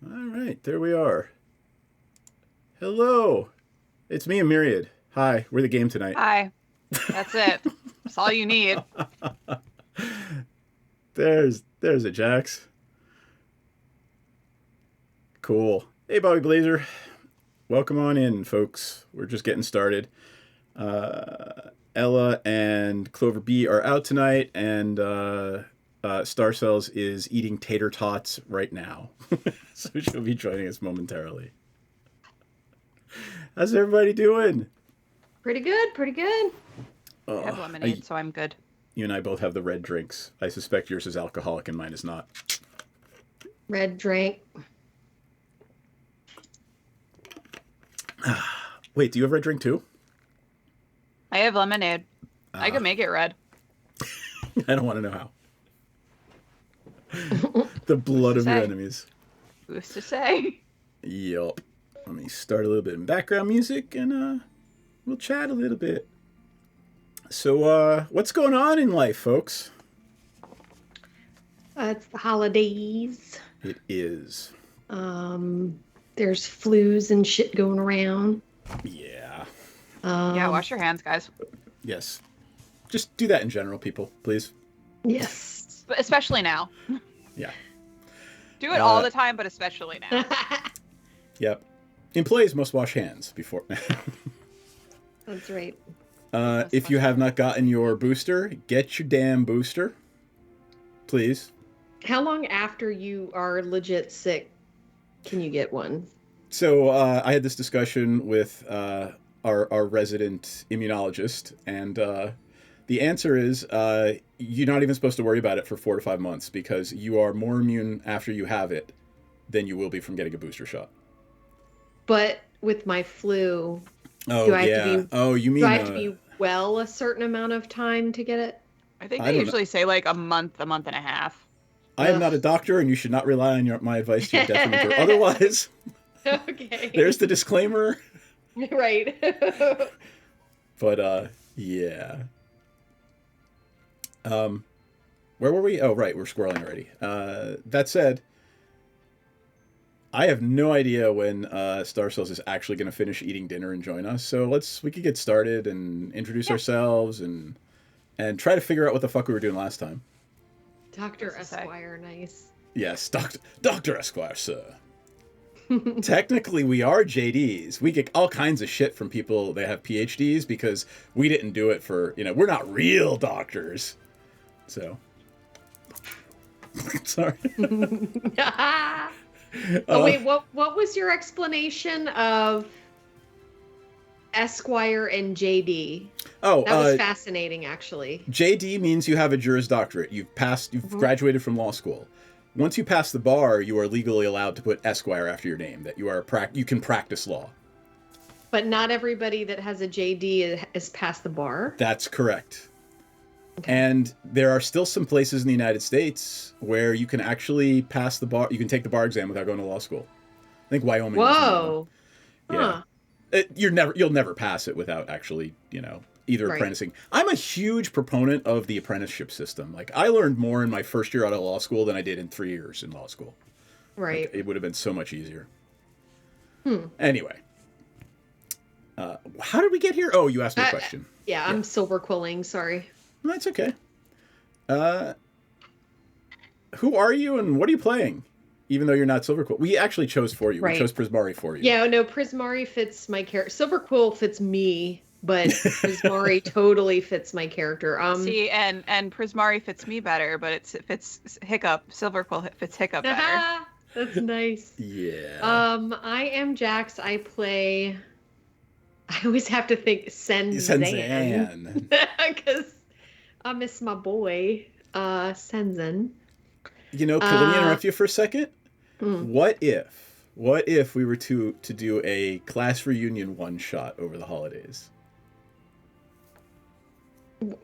All right, there we are. Hello. It's me and Myriad. Hi, we're the game tonight. Hi. That's it. That's all you need. There's it, Jax. Cool. Hey, Bobby Blazer. Welcome on in, folks. We're just getting started. Ella and Clover B are out tonight, and Star Cells is eating tater tots right now. So she'll be joining us momentarily. How's everybody doing? Pretty good, pretty good. I have lemonade, so I'm good. You and I both have the red drinks. I suspect yours is alcoholic and mine is not. Red drink. Wait, do you have red drink too? I have lemonade. I can make it red. I don't want to know how. The blood of your enemies. Who's to say? Yup. Let me start a little bit in background music and we'll chat a little bit. So, what's going on in life, folks? It's the holidays. It is. There's flus and shit going around. Yeah. Yeah, wash your hands, guys. Yes. Just do that in general, people, please. Yes. But especially now. Yeah. Do it all the time, but especially now. Yep. Employees must wash hands before. That's right. If you have not gotten your booster, get your damn booster, please. How long after you are legit sick can you get one? So I had this discussion with our resident immunologist, and the answer is you're not even supposed to worry about it for 4 to 5 months because you are more immune after you have it than you will be from getting a booster shot. But with my flu, Oh, do I yeah. have to be, Oh, you mean... do I have to be well a certain amount of time to get it? I think I they don't usually say like a month and a half. I am not a doctor, and you should not rely on my advice to your detriment or otherwise. Okay. There's the disclaimer. Right. But, yeah. Where were we? Oh, right, we're squirreling already. That said, I have no idea when Star Cells is actually going to finish eating dinner and join us. So we could get started and introduce ourselves and try to figure out what the fuck we were doing last time. Dr. Esquire, nice. Yes, Dr. Esquire, sir. Technically, we are JDs. We get all kinds of shit from people that have PhDs because we didn't do it for, we're not real doctors. So. Sorry. Wait, what was your explanation of Esquire and JD? Oh, that was fascinating, actually. JD means you have a Juris Doctorate. You've graduated from law school. Once you pass the bar, you are legally allowed to put Esquire after your name, that you can practice law. But not everybody that has a JD is past the bar? That's correct. Okay. And there are still some places in the United States where you can actually pass the bar. You can take the bar exam without going to law school. I think Wyoming. Whoa. Yeah. Huh. You'll never pass it without actually, either apprenticing. I'm a huge proponent of the apprenticeship system. Like, I learned more in my first year out of law school than I did in 3 years in law school. Right. Like, it would have been so much easier. Anyway. How did we get here? Oh, you asked me a question. Yeah, I'm silver quilling, sorry. That's okay. Who are you and what are you playing? Even though you're not Silver Quill. We actually chose for you. Right. We chose Prismari for you. Yeah, no, Prismari fits my character. Silver Quill fits me, but Prismari totally fits my character. See, and Prismari fits me better, but it fits Hiccup. Silver Quill fits Hiccup better. That's nice. Yeah. I am Jax. I always have to think Senzan. Because I miss my boy, Senzen. Can let me interrupt you for a second? What if we were to do a class reunion one-shot over the holidays?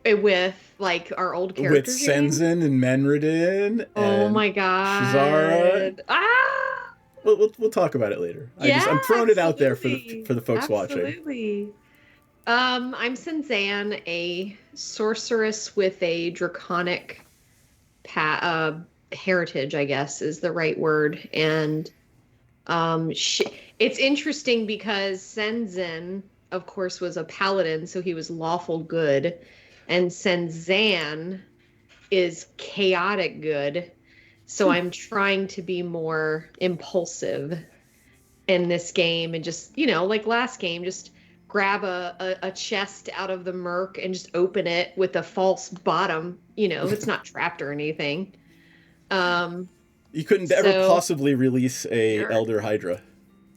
With, like, our old characters? With Senzen and Menredin. Oh my god. Shazara. We'll talk about it later. Yeah, I'm throwing it out there for the folks watching. Absolutely. I'm Senzan, a sorceress with a draconic heritage, I guess is the right word. And it's interesting because Senzen, of course, was a paladin, so he was lawful good. And Senzan is chaotic good. So I'm trying to be more impulsive in this game and just, like last game, just grab a chest out of the murk and just open it with a false bottom. It's not trapped or anything. You couldn't ever possibly release a Elder Hydra.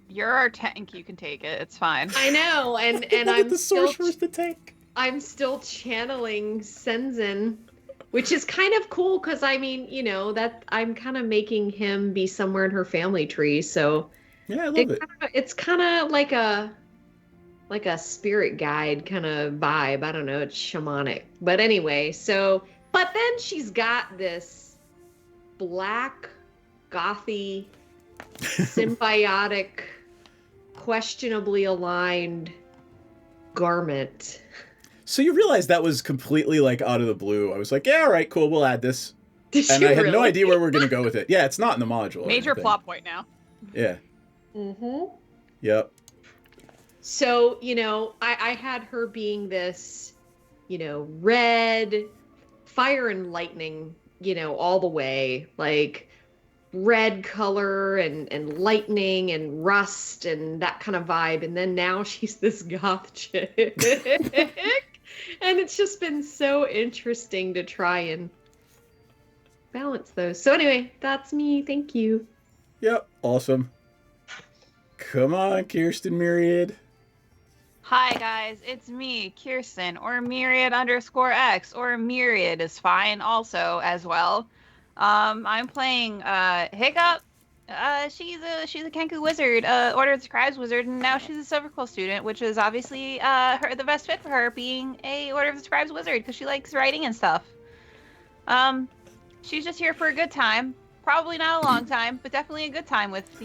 You're our tank. You can take it. It's fine. I know, and I'm the sorcerer's the tank. I'm still channeling Senzen, which is kind of cool because that I'm kind of making him be somewhere in her family tree. So yeah, I love it. It's kind of like a spirit guide kind of vibe. I don't know. It's shamanic, but anyway. But then she's got this black, gothy, symbiotic, questionably aligned garment. So you realize that was completely like out of the blue. I was like, yeah, all right, cool, we'll add this. And I had no idea where we're going to go with it. Yeah, it's not in the module. Major plot point now. Yeah. Mm-hmm. Yep. So, I had her being this, red, fire and lightning, all the way. Like, red color and lightning and rust and that kind of vibe. And then now she's this goth chick. And it's just been so interesting to try and balance those. So anyway, that's me. Thank you. Yep, awesome. Come on, Kirsten Myriad. Hi guys, it's me, Kirsten, or Myriad_X, or Myriad is fine also as well. I'm playing Hiccup. She's a Kenku wizard, Order of the Scribes wizard, and now she's a Silver Quill student, which is obviously the best fit for her, being a Order of the Scribes wizard because she likes writing and stuff. She's just here for a good time. Probably not a long time, but definitely a good time with,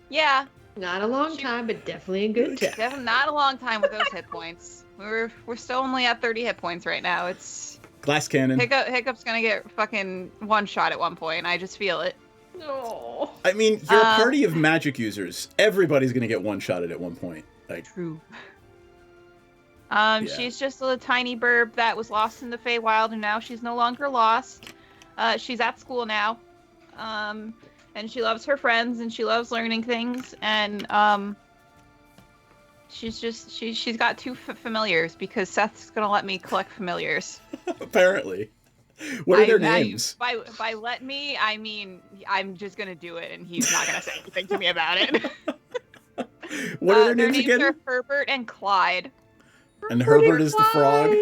yeah. Not a long time, but definitely a good time. Definitely not a long time with those hit points. We're still only at 30 hit points right now. It's Glass cannon. Hiccup's gonna get fucking one shot at one point. I just feel it. No. I mean, you're a party of magic users. Everybody's gonna get one shot at one point. Like, true. Yeah. She's just a tiny burb that was lost in the Feywild, and now she's no longer lost. She's at school now. And she loves her friends, and she loves learning things, and she's got two familiars because Seth's gonna let me collect familiars. apparently. What are their names? By let me, I mean I'm just gonna do it, and he's not gonna say anything to me about it. What are their names again? Are Herbert and Clyde. And Herbert is the frog.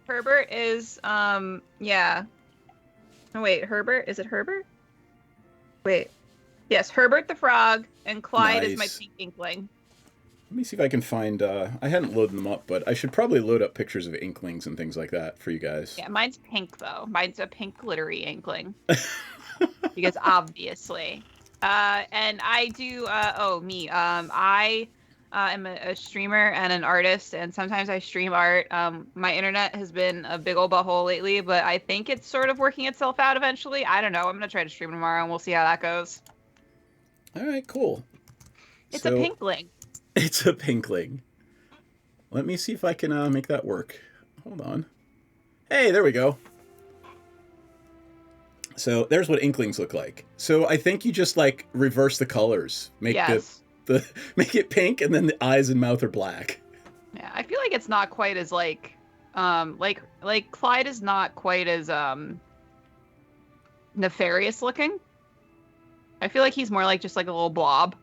Herbert is yeah. Oh wait, Herbert? Is it Herbert? Wait. Yes, Herbert the Frog, and Clyde is my pink inkling. Let me see if I can find... I hadn't loaded them up, but I should probably load up pictures of inklings and things like that for you guys. Yeah, mine's pink, though. Mine's a pink glittery inkling. Because obviously. And I do... I am a streamer and an artist, and sometimes I stream art. My internet has been a big old butthole lately, but I think it's sort of working itself out eventually. I don't know. I'm going to try to stream tomorrow, and we'll see how that goes. All right, cool. It's a pinkling. It's a pinkling. Let me see if I can make that work. Hold on. Hey, there we go. So there's what inklings look like. So I think you just like reverse the colors. Make make it pink, and then the eyes and mouth are black. Yeah, I feel like it's not quite as like Clyde is not quite as nefarious looking. I feel like he's more like just like a little blob.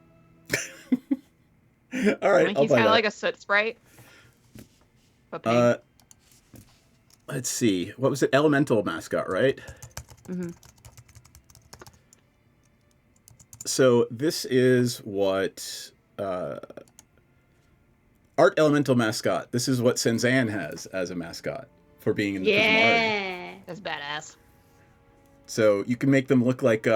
All right, like he's kind of like a soot sprite. But pink. Let's see. What was it? Elemental mascot, right? Mm-hmm. So this is what Art Elemental mascot. This is what Senzan has as a mascot for being in the Prismari. That's badass. So you can make them look like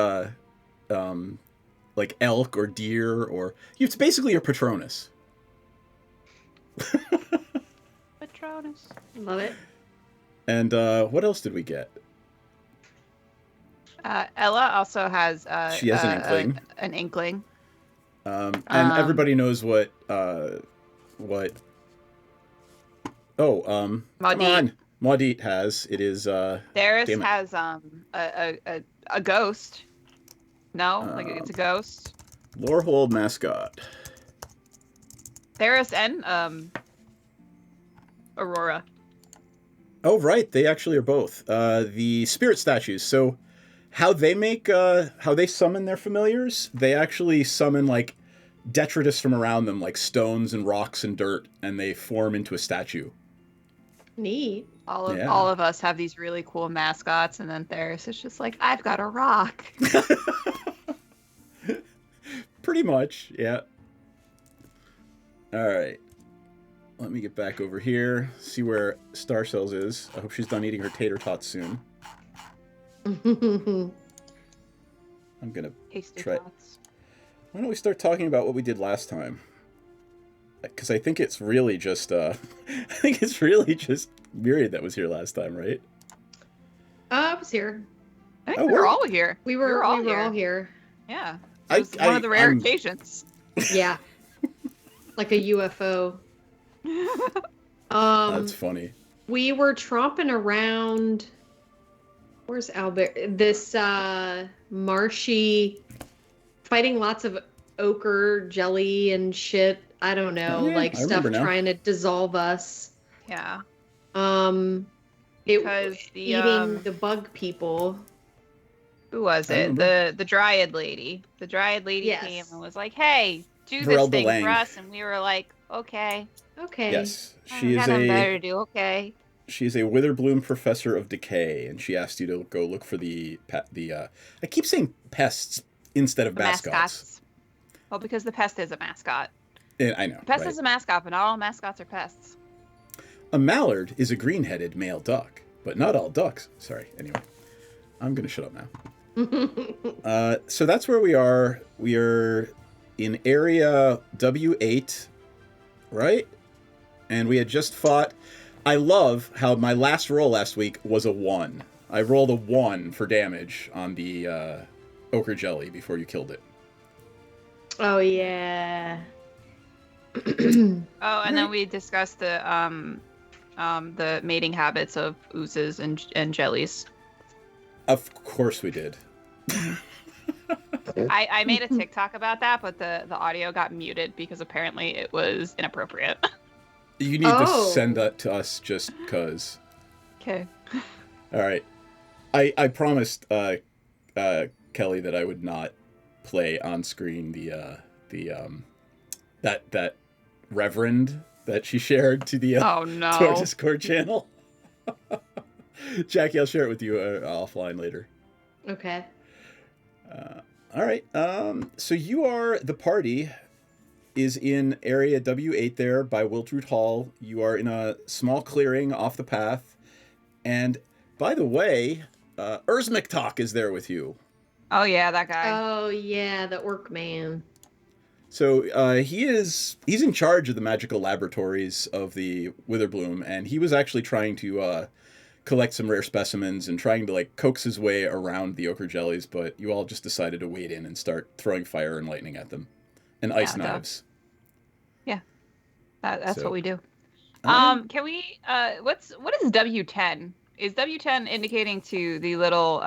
elk or deer, or it's basically your Patronus. Patronus. Love it. And what else did we get? Ella also has she has an inkling. An inkling. And everybody knows what Maudit. Come on. Maudit has. It is Darius has a ghost. No, like it's a ghost. Lorehold mascot. Darius and Aurora. Oh right, they actually are both. The spirit statues. So how they summon their familiars, they actually summon like detritus from around them, like stones and rocks and dirt, and they form into a statue. Neat. All of us have these really cool mascots, and then Theris is just like, I've got a rock. Pretty much, yeah. All right. Let me get back over here, see where Star Cells is. I hope she's done eating her tater tots soon. I'm gonna try. Tots. Why don't we start talking about what we did last time? Because I think it's really just Myriad that was here last time, right? I was here. I think we were all here. We were all here. Yeah. It was one of the rare occasions. Yeah. Like a UFO. That's funny. We were tromping around Where's Albert? This marshy, fighting lots of ochre jelly and shit. I don't know, Oh, yeah, like I stuff remember now. trying to dissolve us. Yeah. Because the eating the bug people. Who was I it? remember. The Dryad lady. The Dryad lady Yes. came and was like, "Hey, do this Varelda thing Lang. for us," and we were like, "Okay." Okay. Yes, We she is got nothing better to do. Okay. She is a Witherbloom professor of decay, and she asked you to go look for I keep saying pests instead of The mascots. Well, because the pest is a mascot. I know. The pest right? is a mascot, but not all mascots are pests. A mallard is a green-headed male duck, but not all ducks. Sorry. Anyway, I'm gonna shut up now. So that's where we are. We are in area W8, right? And we had just fought. I love how my last roll last week was a 1. I rolled a 1 for damage on the ochre jelly before you killed it. Oh yeah. Oh, and then we discussed the mating habits of oozes and jellies. Of course we did. I made a TikTok about that, but the audio got muted because apparently it was inappropriate. You need to send that to us just because. Okay. All right. I promised Kelly that I would not play on screen that reverend that she shared to the Oh no. to our Discord channel. Jackie, I'll share it with you offline later. Okay. All right. So the party is in area W8 there by Wiltroot Hall. You are in a small clearing off the path. And by the way, Urzmiktok is there with you. Oh yeah, that guy. Oh yeah, the orc man. So he's in charge of the magical laboratories of the Witherbloom, and he was actually trying to collect some rare specimens and trying to like coax his way around the ochre jellies, but you all just decided to wade in and start throwing fire and lightning at them. And ice knives. Yeah. That's what we do. Alright. Can we what is W10? Is W10 indicating to the little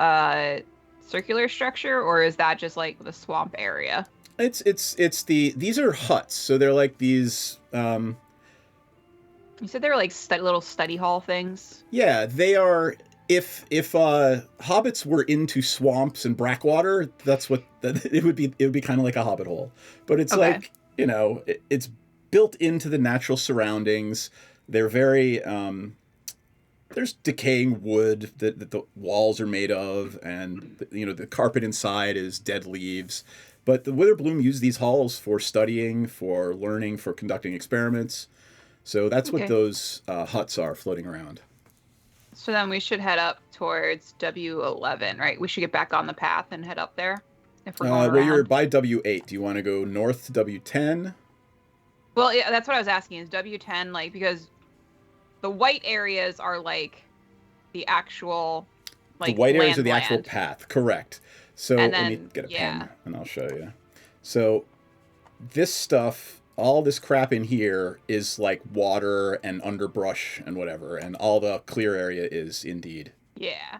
circular structure, or is that just like the swamp area? These are huts, so they're like these You said they were like little study hall things. Yeah, they are. If hobbits were into swamps and brackwater, that's what it would be. It would be kind of like a hobbit hole, but it's like it's built into the natural surroundings. They're very there's decaying wood that the walls are made of, and the carpet inside is dead leaves. But the Witherbloom use these halls for studying, for learning, for conducting experiments. So that's what those huts are floating around. So then we should head up towards W11, right? We should get back on the path and head up there if we're going around. You're by W8. Do you want to go north to W10? Well, yeah, that's what I was asking. Is W10 like, because the white areas are like the actual like the white areas are the land. actual path, correct. So And let me then- get a yeah. pen and I'll show you. So this stuff, all this crap in here is like water and underbrush and whatever, and all the clear area is indeed. Yeah.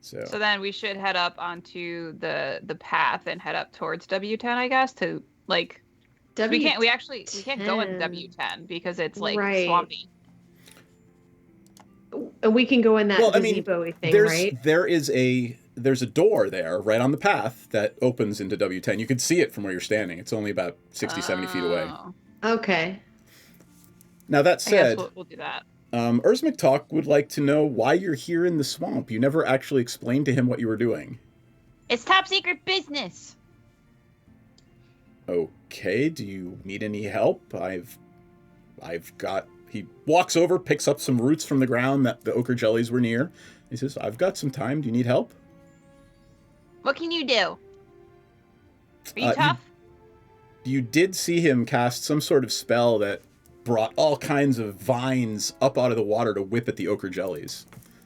So then we should head up onto the path and head up towards W10, I guess, to like we can't go in W10 because it's like swampy. And we can go in that gazebo-y thing, right? There's a door there right on the path that opens into W10. You can see it from where you're standing. It's only about 60, 70 feet away. Okay. Now, that said, I guess we'll do that. Urzmiktok would like to know why you're here in the swamp. You never actually explained to him what you were doing. It's top secret business. Okay, do you need any help? I've got... He walks over, picks up some roots from the ground that the ochre jellies were near. He says, I've got some time. Do you need help? What can you do? Are you tough? You did see him cast some sort of spell that brought all kinds of vines up out of the water to whip at the ochre jellies.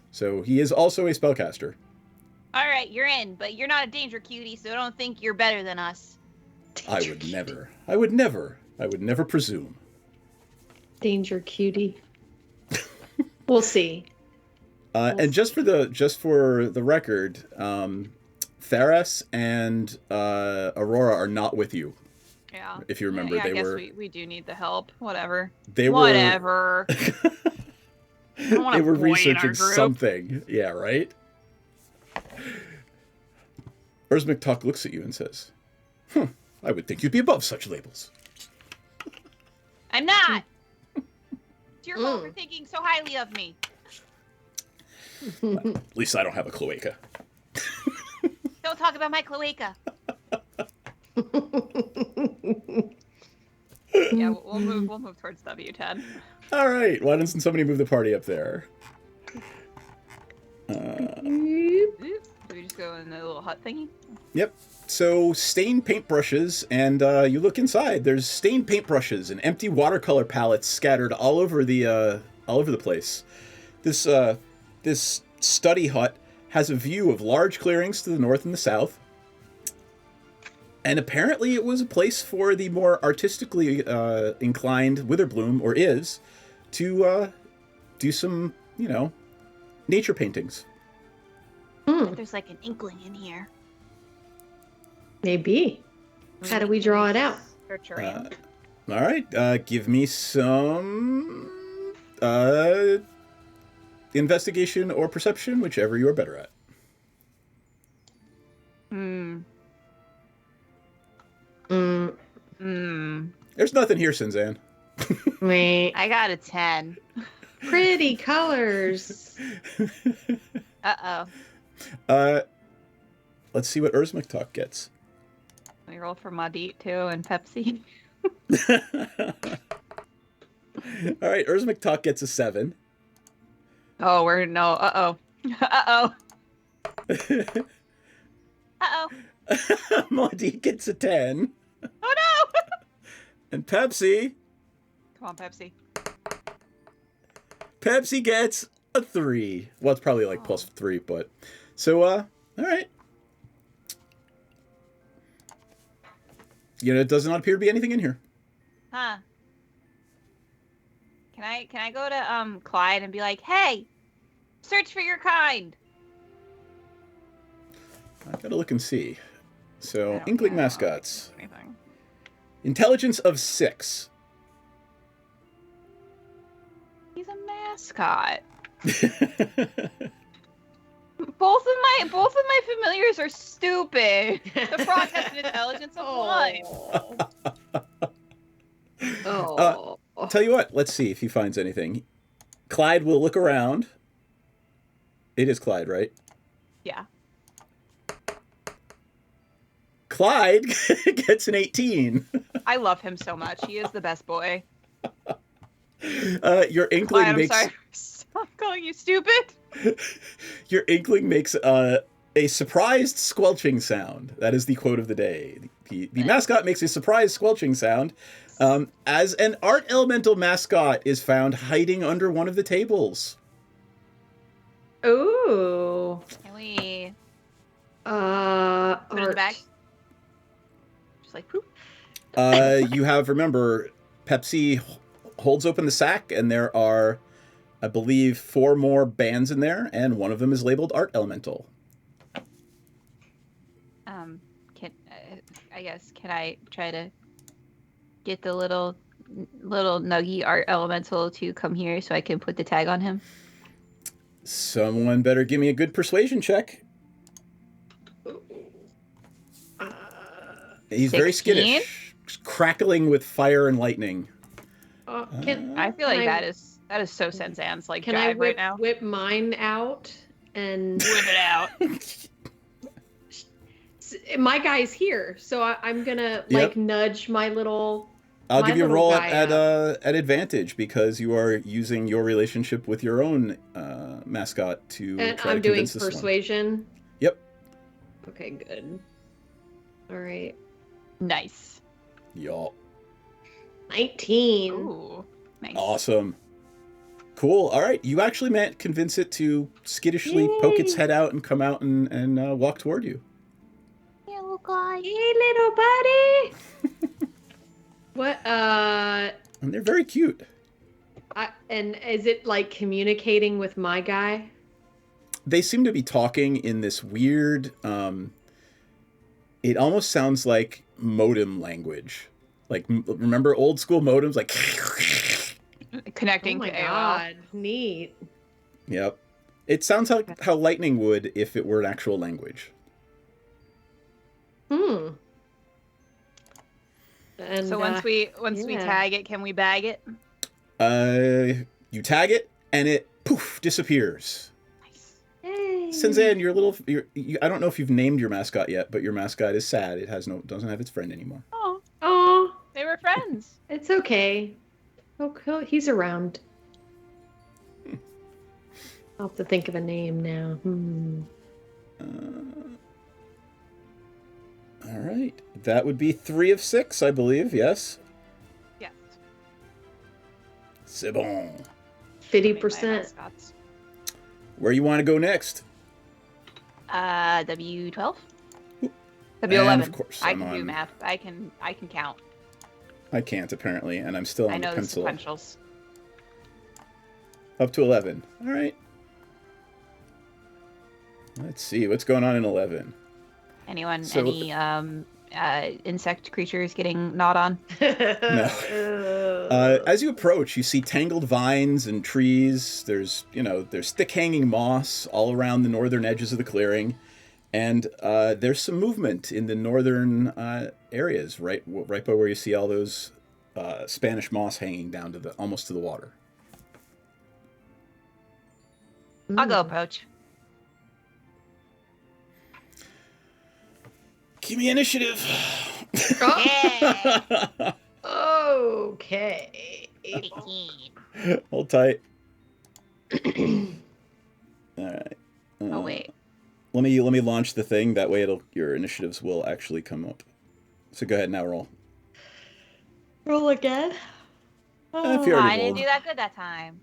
So he is also a spellcaster. All right, you're in, but you're not a danger cutie, so don't think you're better than us. I would never presume. Danger cutie. We'll see. And just for the record, Theras and Aurora are not with you. Yeah. If you remember, yeah, they I guess were. we do need the help. Whatever. They Whatever. I want they a were boy in our researching group. something. Yeah, right? Urzmiktok looks at you and says, I would think you'd be above such labels. I'm not. It's your fault for thinking so highly of me. At least I don't have a cloaca. Don't talk about my cloaca. Yeah, we'll move towards W10. All right. Why doesn't somebody move the party up there? Do we just go in the little hut thingy? Yep. So stained paintbrushes, and you look inside. There's stained paintbrushes and empty watercolor palettes scattered all over the place. This study hut has a view of large clearings to the north and the south. And apparently it was a place for the more artistically inclined Witherbloom, or is, to do some, nature paintings. There's like an inkling in here. Maybe. How do we draw it out? Search around. All right. Give me some investigation or perception, whichever you are better at. There's nothing here, Sinzan. Wait. I got a 10. Pretty colors. Uh-oh. Let's see what Urzmiktok gets. We roll for Madit too and Pepsi. All right, Urzmiktok gets a 7. Oh, uh-oh. Uh-oh. Uh-oh. Madit gets a 10. Oh no! And Pepsi. Come on, Pepsi. Pepsi gets a 3. Well, it's probably like plus 3, but so all right. It does not appear to be anything in here. Huh. Can I go to Clyde and be like, hey, search for your kind? I gotta look and see. So Inkling mascots. Anything. Intelligence of 6. He's a mascot. Both of my familiars are stupid. The frog has an intelligence of 1. Oh. Tell you what, let's see if he finds anything. Clyde will look around. It is Clyde, right? Yeah. Clyde gets an 18. I love him so much. He is the best boy. Your inkling Clyde, makes. I'm sorry. Stop calling you stupid. Your inkling makes a surprised squelching sound. That is the quote of the day. The mascot makes a surprised squelching sound as an art elemental mascot is found hiding under one of the tables. Ooh. Can we put it in the Art. bag? Just like poop. You have, remember, Pepsi holds open the sack, and there are, I believe, 4 more bands in there, and one of them is labeled Art Elemental. Can I try to get the little nuggy Art Elemental to come here so I can put the tag on him? Someone better give me a good persuasion check. He's 16? very skittish, crackling with fire and lightning. I feel like that is so Senzan's like Can jive I whip, right now. whip mine out and Whip it out. my guy's here, so I'm gonna nudge my little. I'll my give you a little roll guy at advantage because you are using your relationship with your own mascot to And try I'm to doing convince this one. persuasion. Yep. Okay, good. All right. Nice. Yup. 19. Ooh, nice. Awesome. Cool. All right. You actually convince it to skittishly poke its head out and come out and walk toward you. Hey, little guy. Hey, little buddy. What? And they're very cute. And is it like communicating with my guy? they seem to be talking in this weird. It almost sounds like modem language. Like, remember old school modems? Like, Connecting Oh my to AOL. god, neat. yep. It sounds like how lightning would if it were an actual language. Hmm. And, So once we yeah. tag it, can we bag it? You tag it, and it poof disappears. Nice. Hey. Senzan, I don't know if you've named your mascot yet, but your mascot is sad. It doesn't have its friend anymore. Oh, Oh, they were friends. it's okay. He's around. I'll have to think of a name now. All right, that would be 3 of 6, I believe. Yes. Yes. C'est bon. 50%. Where you want to go next? W12. And W11. of course, I I'm can do on- math. I can count. I can't apparently, and I'm still I on the know the pencil. sequentials. Up to 11. All right. Let's see what's going on in 11. Anyone? So- Any insect creatures getting gnawed on? As you approach, you see tangled vines and trees. There's thick hanging moss all around the northern edges of the clearing, and there's some movement in the northern areas, right by where you see all those Spanish moss hanging down to almost to the water. I'll go approach. Give me initiative. Yeah. Okay. 18. Hold tight. All right. Oh wait. Let me launch the thing. That way, your initiatives will actually come up. So go ahead now. Roll. Roll again. If you I already didn't rolled. do that good that time.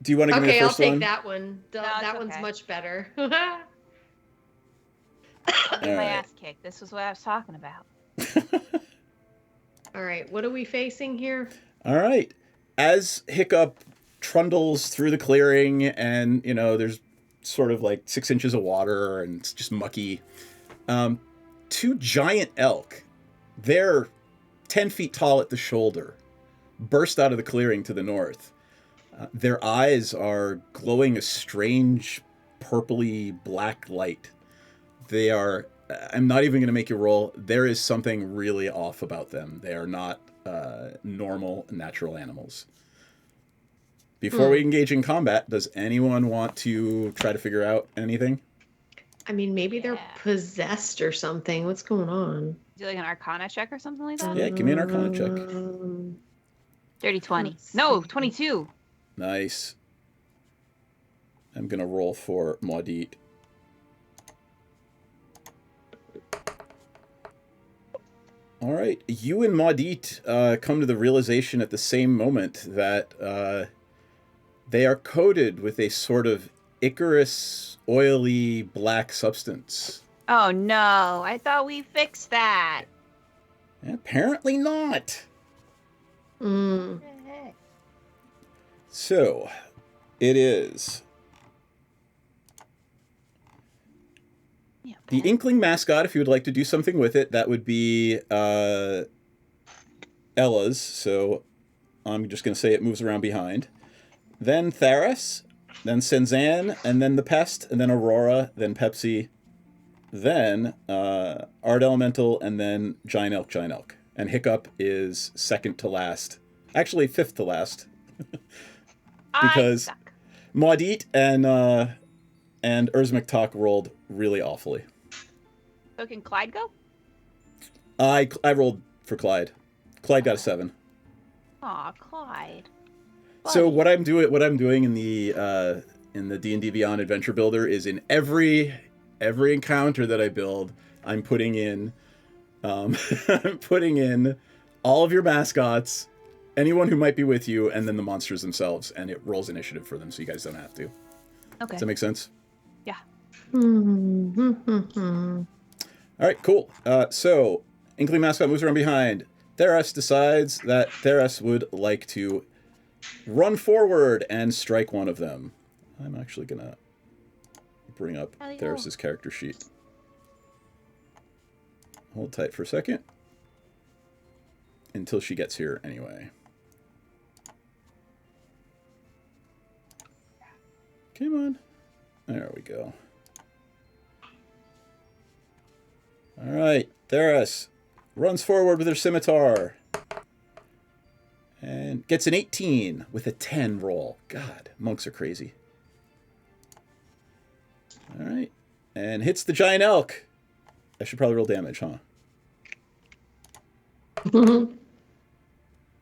Do you want to give me Okay, the I'll first take one? that one. No, That it's one's okay. much better. I'll get my Alright. ass kicked. This was what I was talking about. All right, what are we facing here? All right. As Hiccup trundles through the clearing, and there's sort of like 6 inches of water, and it's just mucky. 2 giant elk, they're 10 feet tall at the shoulder, burst out of the clearing to the north. Their eyes are glowing a strange purpley black light. They are, I'm not even going to make you roll. There is something really off about them. They are not normal, natural animals. Before we engage in combat, does anyone want to try to figure out anything? I mean, maybe they're Yeah. possessed or something. What's going on? Do like an Arcana check or something like that? Yeah, give me an Arcana check. Dirty 20. let's No, see. 22. Nice. I'm going to roll for Maudit. All right. You and Maudit come to the realization at the same moment that they are coated with a sort of Icarus oily black substance. Oh no, I thought we fixed that. Apparently not. Mm. So, it is Yeah, the Inkling mascot. If you would like to do something with it, that would be Ella's. So, I'm just going to say it moves around behind. Then Theras, then Senzan, and then the Pest, and then Aurora, then Pepsi, then Art Elemental, and then Giant Elk. And Hiccup is second to last. Actually, fifth to last. Because I suck. Maudit and Urzmiktok rolled really awfully. So can Clyde go? I rolled for Clyde. Clyde got a 7. Aw, Clyde. So Buddy. what I'm doing in the D&D Beyond Adventure Builder is in every encounter that I build, I'm putting in putting in all of your mascots, anyone who might be with you, and then the monsters themselves, and it rolls initiative for them, so you guys don't have to. Okay. Does that make sense? Yeah. All right, cool. So Inkling mascot moves around behind. Theras decides that Theras would like to run forward and strike one of them. I'm actually gonna bring up Hell yeah. Theris's character sheet. Hold tight for a second. Until she gets here, anyway. Come on. There we go. All right, Theris runs forward with her scimitar. And gets an 18 with a 10 roll. God, monks are crazy. All right. And hits the giant elk. I should probably roll damage, huh?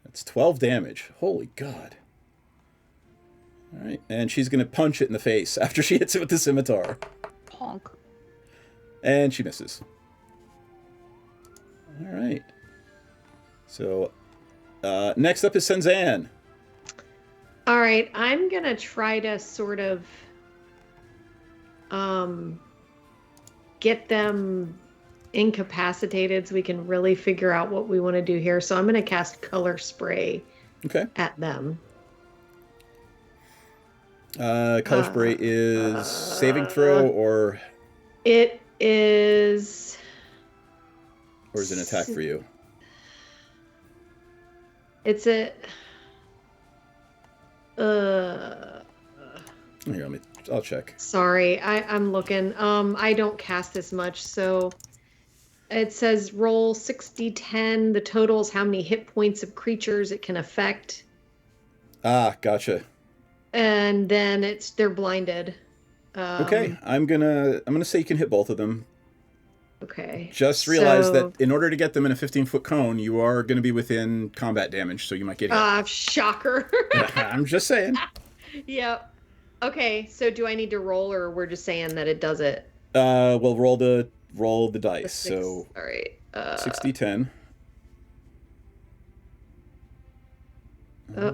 That's 12 damage. Holy God. All right. And she's going to punch it in the face after she hits it with the scimitar. Honk. And she misses. All right. So, next up is Senzan. All right, I'm gonna try to sort of get them incapacitated so we can really figure out what we want to do here. So I'm gonna cast Color Spray at them. Color Spray is saving throw or... It is... Or is it an attack for you? It's a... Here, I'll check. Sorry, I'm looking. I don't cast this much, so... It says roll 60-10. The total is how many hit points of creatures it can affect. Ah, gotcha. And then they're blinded. Okay, I'm gonna say you can hit both of them. Okay. Just realize that in order to get them in a 15-foot cone, you are going to be within combat damage, so you might get hit. Shocker. I'm just saying. Yep. Okay, so do I need to roll, or we're just saying that it does it? Well, roll the dice. So all right. 60-10. There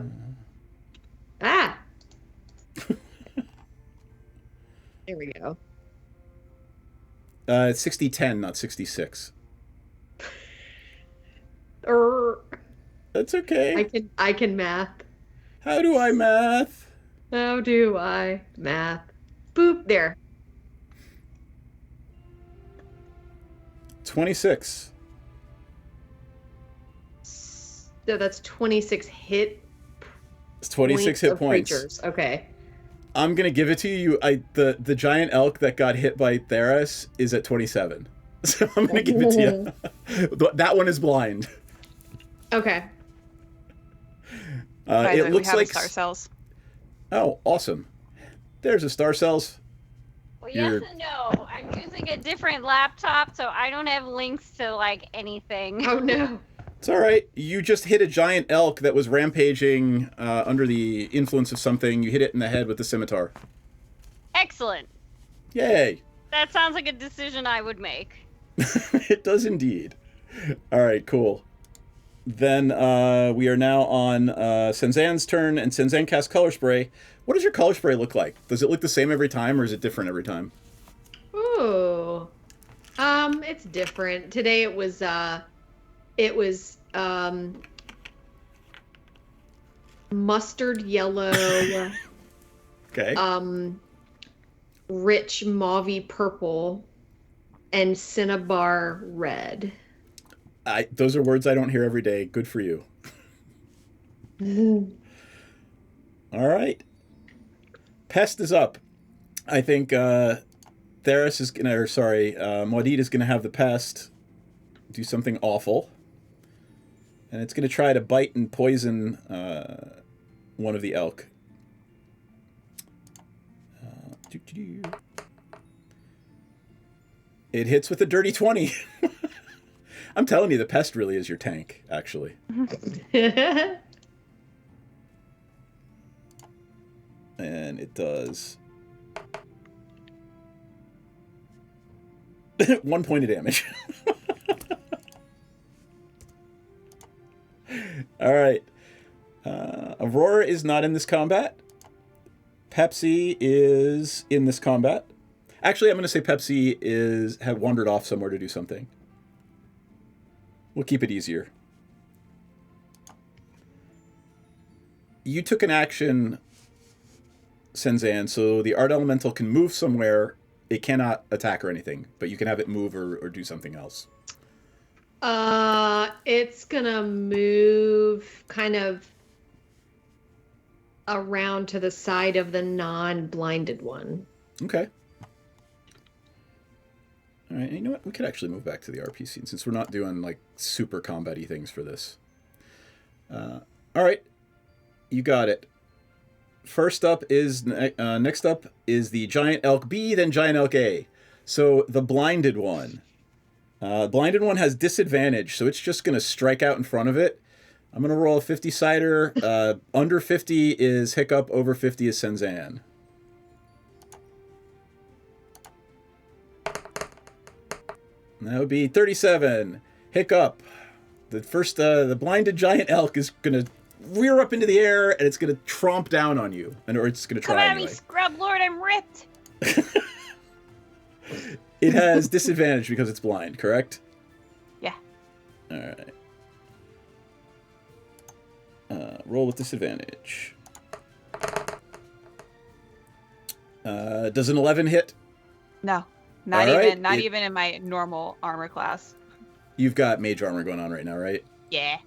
we go. It's 60-10, not 66. That's okay. I can math. How do I math? How do I math? Boop, there. 26. So that's 26 hit. It's 26 hit points. Creatures. Okay. I'm gonna give it to you. The giant elk that got hit by Theris is at 27. So I'm gonna give it to you. That one is blind. Okay. It looks like star cells. Oh, awesome! There's a star cells. Well, yes and no. I'm using a different laptop, so I don't have links to like anything. Oh no. It's all right. You just hit a giant elk that was rampaging under the influence of something. You hit it in the head with the scimitar. Excellent. Yay. That sounds like a decision I would make. It does indeed. All right, cool. Then we are now on Senzan's turn, and Senzan casts Color Spray. What does your Color Spray look like? Does it look the same every time, or is it different every time? Ooh. It's different. Today it was mustard yellow. Okay. Rich mauvey purple and cinnabar red. Those are words I don't hear every day. Good for you. All right. Pest is up. I think Theris is gonna, Maudit is gonna have the pest do something awful. And it's going to try to bite and poison one of the elk. It hits with a dirty 20. I'm telling you, the pest really is your tank, actually. And it does 1 point of damage. All right. Aurora is not in this combat. Pepsi is in this combat. Actually, I'm going to say Pepsi had wandered off somewhere to do something. We'll keep it easier. You took an action, Senzan, so the Art Elemental can move somewhere It cannot attack or anything, but you can have it move or do something else. It's gonna move kind of around to the side of the non-blinded one. Okay. All right, and you know what? We could actually move back to the RP scene since we're not doing like super combat-y things for this. All right, you got it. First up is next up is the giant elk B, then giant elk A. So the blinded one. Blinded one has disadvantage, so it's just gonna strike out in front of it. I'm gonna roll a 50-sider. Under 50 is Hiccup. Over 50 is Senzan. That would be 37. Hiccup. The blinded giant elk is gonna rear up into the air and it's gonna tromp down on you, or it's gonna try. Come at anyway. me, Scrub Lord! I'm ripped. It has disadvantage because it's blind, correct? Yeah. All right. Roll with disadvantage. Does an 11 hit? No, not All even. right. Even in my normal armor class. You've got mage armor going on right now, right? Yeah.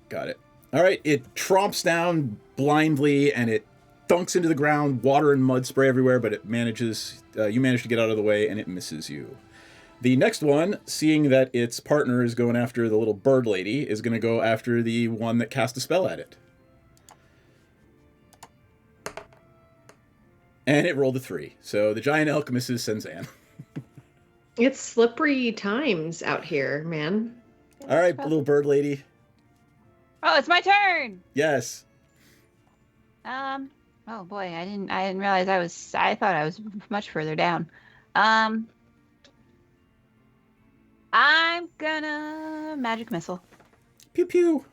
Got it. All right. It tromps down blindly and it thunks into the ground. Water and mud spray everywhere, but it manages. You manage to get out of the way, and it misses you. The next one, seeing that its partner is going after the little bird lady, is going to go after the one that cast a spell at it. And it rolled a 3. So the giant elk misses Senzan. It's slippery times out here, man. All right, little bird lady. Oh, it's my turn. Yes. Oh boy, I didn't realize I thought I was much further down. I'm gonna magic missile. Pew pew.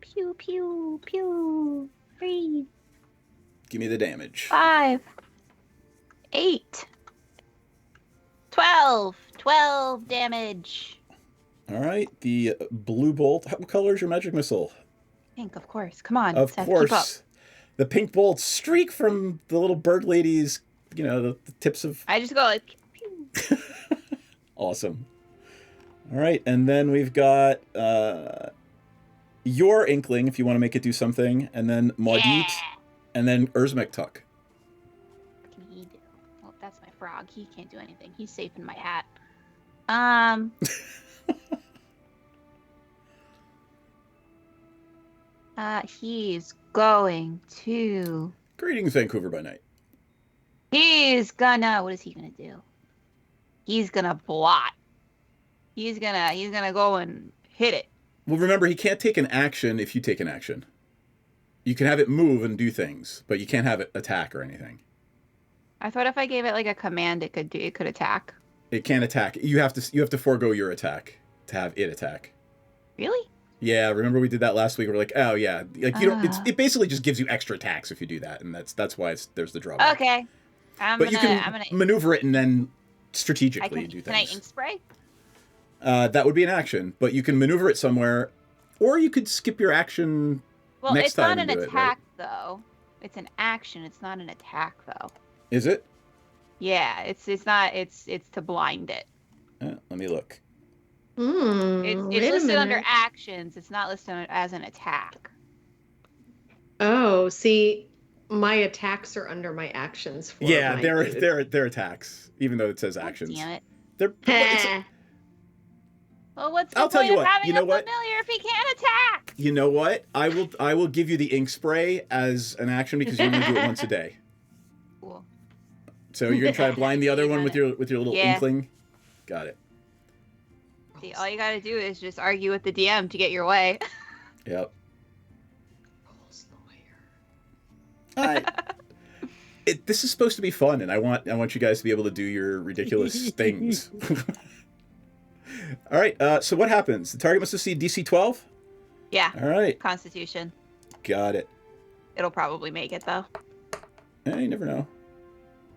Pew pew pew. 3, Give me the damage. 5, 8, 12 damage. All right, the blue bolt. What color is your magic missile? Pink, of course. Come on, Of Seth, keep up. course. The pink bolts streak from the little bird lady's, the tips of... I just go like, pew. Awesome. All right, and then we've got your Inkling, if you want to make it do something, and then Maudit, Yeah. and then Urzmek Tuck. What can he do? Oh, that's my frog. He can't do anything. He's safe in my hat. He's going to... Greetings, Vancouver by night. What is he gonna do? He's gonna blot. He's gonna go and hit it. Well, remember, he can't take an action if you take an action. You can have it move and do things, but you can't have it attack or anything. I thought if I gave it like a command, it could attack. It can't attack. You have to forego your attack to have it attack. Really? Yeah, remember we did that last week. We're like, oh yeah, like you don't. It basically just gives you extra attacks if you do that, and that's why there's the drawback. Okay. You can maneuver it and then strategically do things. Can I ink spray? That would be an action, but you can maneuver it somewhere, or you could skip your action. Well, next it's not time an and do attack it, right? though. It's an action. It's not an attack though. Is it? Yeah, it's not. It's to blind it. Let me look. It's Wait a listed under minute. actions. It's not listed as an attack. Oh, see, my attacks are under my actions. For Yeah, my they're dude. attacks, even though it says God actions. damn it. They're. Well, what's the I'll tell point you of what, having you know a what? familiar if he can't attack? You know what? I will give you the ink spray as an action because you only do it once a day. Cool. So you're gonna try to blind the other one with your little Yeah. inkling. Got it. See, all you gotta do is just argue with the DM to get your way. Yep. Rules lawyer. This is supposed to be fun, and I want you guys to be able to do your ridiculous things. All right. So what happens? The target must succeed DC 12. Yeah. All right. Constitution. Got it. It'll probably make it though. You never know.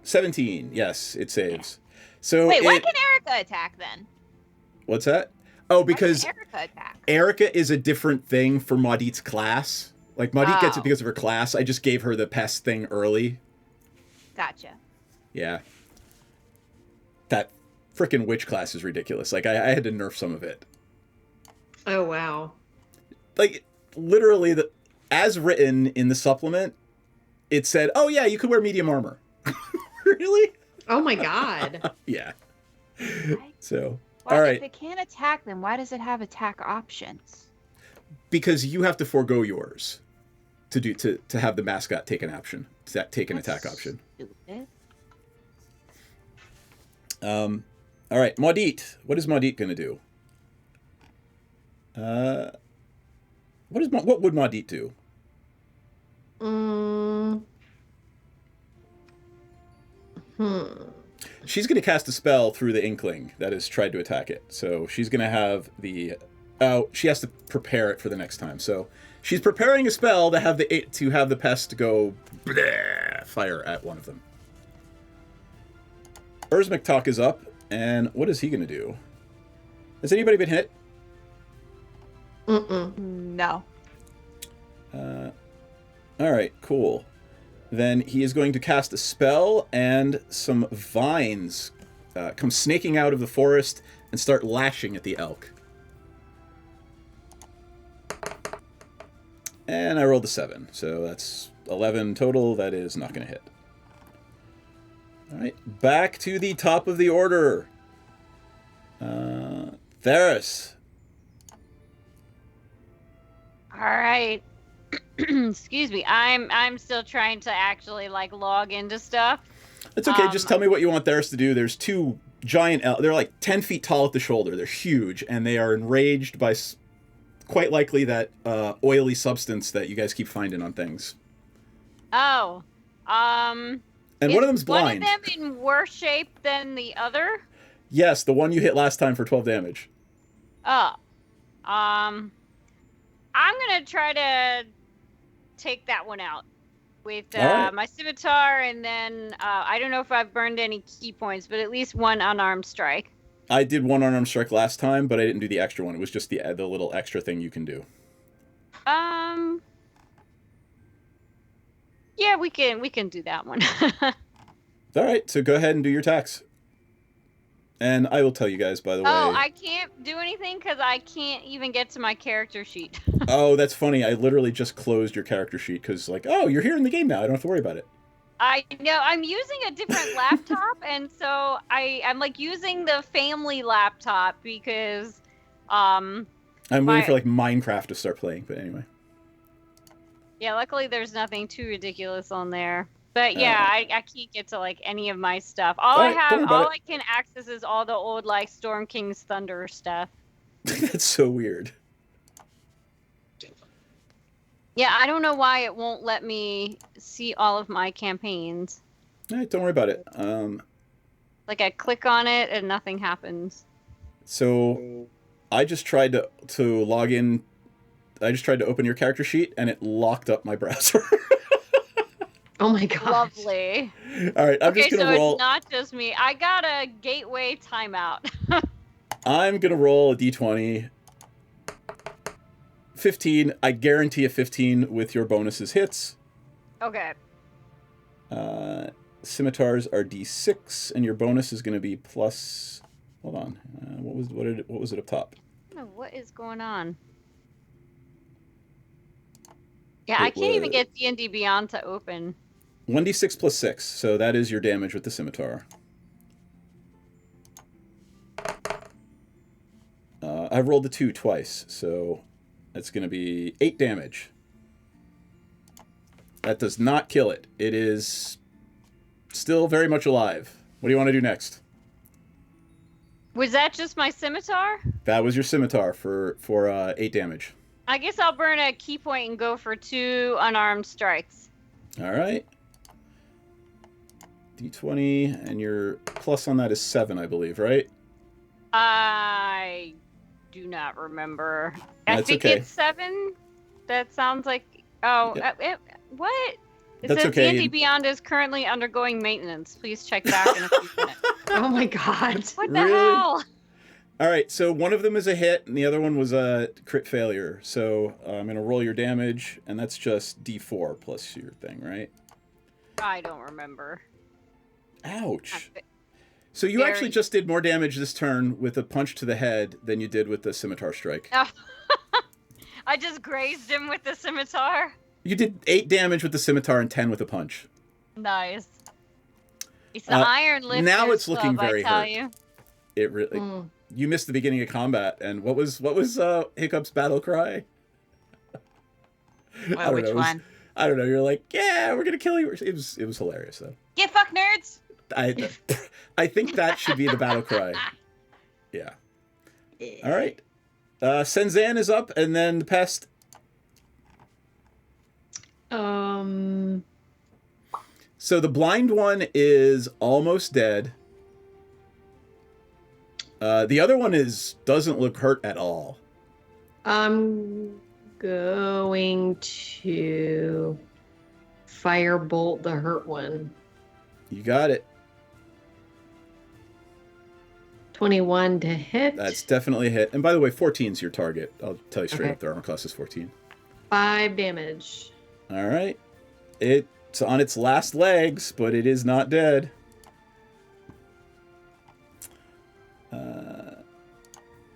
17. Yes, it saves. So Wait, why can Erica attack then? What's that? Oh, Why because can Erica attack? Erica is a different thing for Maudit's class. Like Maudit gets Oh. it because of her class. I just gave her the pest thing early. Gotcha. Yeah. that frickin' witch class is ridiculous. Like, I had to nerf some of it. Oh, wow. Like, literally, as written in the supplement, it said, oh, yeah, you could wear medium armor. Really? Oh, my God. Yeah. Why? So, Why, all right. If it can't attack them, why does it have attack options? Because you have to forego yours to have the mascot take an option, take an attack option. Stupid. All right, Maudit. What is Maudit going to do? What would Maudit do? She's going to cast a spell through the Inkling that has tried to attack it. So she's going to have the... Oh, she has to prepare it for the next time. So she's preparing a spell to have the pest go bleh, fire at one of them. Urzmiktok is up, and what is he going to do? Has anybody been hit? No. All right, cool. Then he is going to cast a spell, and some vines come snaking out of the forest and start lashing at the elk. And I rolled a 7, so that's 11 total. That is not going to hit. All right, back to the top of the order. Theris. All right. Excuse me. I'm still trying to actually like log into stuff. It's okay. Just tell me what you want Theris to do. There's two giant elk. They're like 10 feet tall at the shoulder. They're huge, and they are enraged by quite likely that oily substance that you guys keep finding on things. Oh. And one of them's blind. One of them in worse shape than the other? Yes, the one you hit last time for 12 damage. Oh. I'm gonna try to take that one out with right. my scimitar, and then I don't know if I've burned any key points, but at least one unarmed strike. I did one unarmed strike last time, but I didn't do the extra one. It was just the little extra thing you can do. Yeah, we can do that one. All right, so go ahead and do your attacks. And I will tell you guys, by the way. Oh, I can't do anything because I can't even get to my character sheet. Oh, that's funny. I literally just closed your character sheet because, like, oh, you're here in the game now. I don't have to worry about it. I know. I'm using a different laptop, and so I'm like using the family laptop because I'm waiting for like Minecraft to start playing, but anyway. Yeah, luckily there's nothing too ridiculous on there. But yeah, I can't get to like any of my stuff. All I can access is all the old like Storm King's Thunder stuff. That's so weird. Yeah, I don't know why it won't let me see all of my campaigns. All right, don't worry about it. Like I click on it and nothing happens. So I just tried to log in. I just tried to open your character sheet and it locked up my browser. Oh my god. Lovely. All right, I'm just going to roll. It's not just me. I got a gateway timeout. I'm going to roll a d20. 15. I guarantee a 15 with your bonuses hits. Okay. Scimitars are d6, and your bonus is going to be plus. Hold on. What was it up top? I don't know what is going on. Yeah, I can't even get D&D Beyond to open. 1d6 plus 6, so that is your damage with the scimitar. I've rolled the 2 twice, so that's going to be 8 damage. That does not kill it. It is still very much alive. What do you want to do next? Was that just my scimitar? That was your scimitar for 8 damage. I guess I'll burn a key point and go for 2 unarmed strikes. All right. D20, and your plus on that is 7, I believe, right? I do not remember. That's I think okay. it's 7. That sounds like... Oh, Yeah. what? It That's says okay. D&D Beyond is currently undergoing maintenance. Please check back in a few minutes. Oh my god. What the Really? hell? All right, so one of them is a hit, and the other one was a crit failure. So I'm going to roll your damage, and that's just D4 plus your thing, right? I don't remember. Ouch. So you actually just did more damage this turn with a punch to the head than you did with the scimitar strike. I just grazed him with the scimitar. You did 8 damage with the scimitar and 10 with a punch. Nice. It's the Iron Lifters now it's looking Club, very I tell hurt. you. It really. You missed the beginning of combat, and what was Hiccup's battle cry? Well, which one? I don't know. You're like, yeah, we're gonna kill you. It was hilarious though. Get fucked, nerds. I think that should be the battle cry. Yeah. All right. Senzan is up, and then the pest. So the blind one is almost dead. The other one doesn't look hurt at all. I'm going to firebolt the hurt one. You got it. 21 to hit. That's definitely a hit. And by the way, 14 is your target. I'll tell you straight up, their armor class is 14. 5 damage. All right. It's on its last legs, but it is not dead.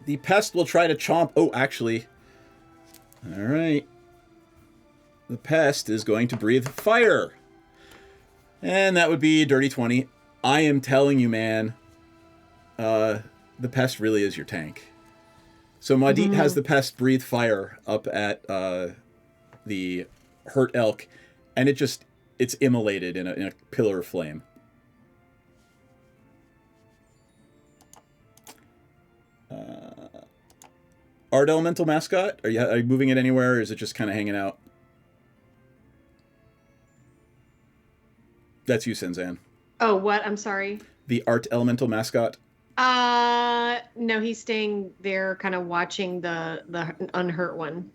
The pest will try to chomp. Oh, actually. All right. The pest is going to breathe fire. And that would be dirty 20. I am telling you, man. The pest really is your tank. So Maudit has the pest breathe fire up at the hurt elk, and it's immolated in a pillar of flame. Art Elemental Mascot, are you moving it anywhere, or is it just kind of hanging out? That's you, Senzan. Oh, what? I'm sorry. The Art Elemental Mascot. No, he's staying there, kind of watching the unhurt one.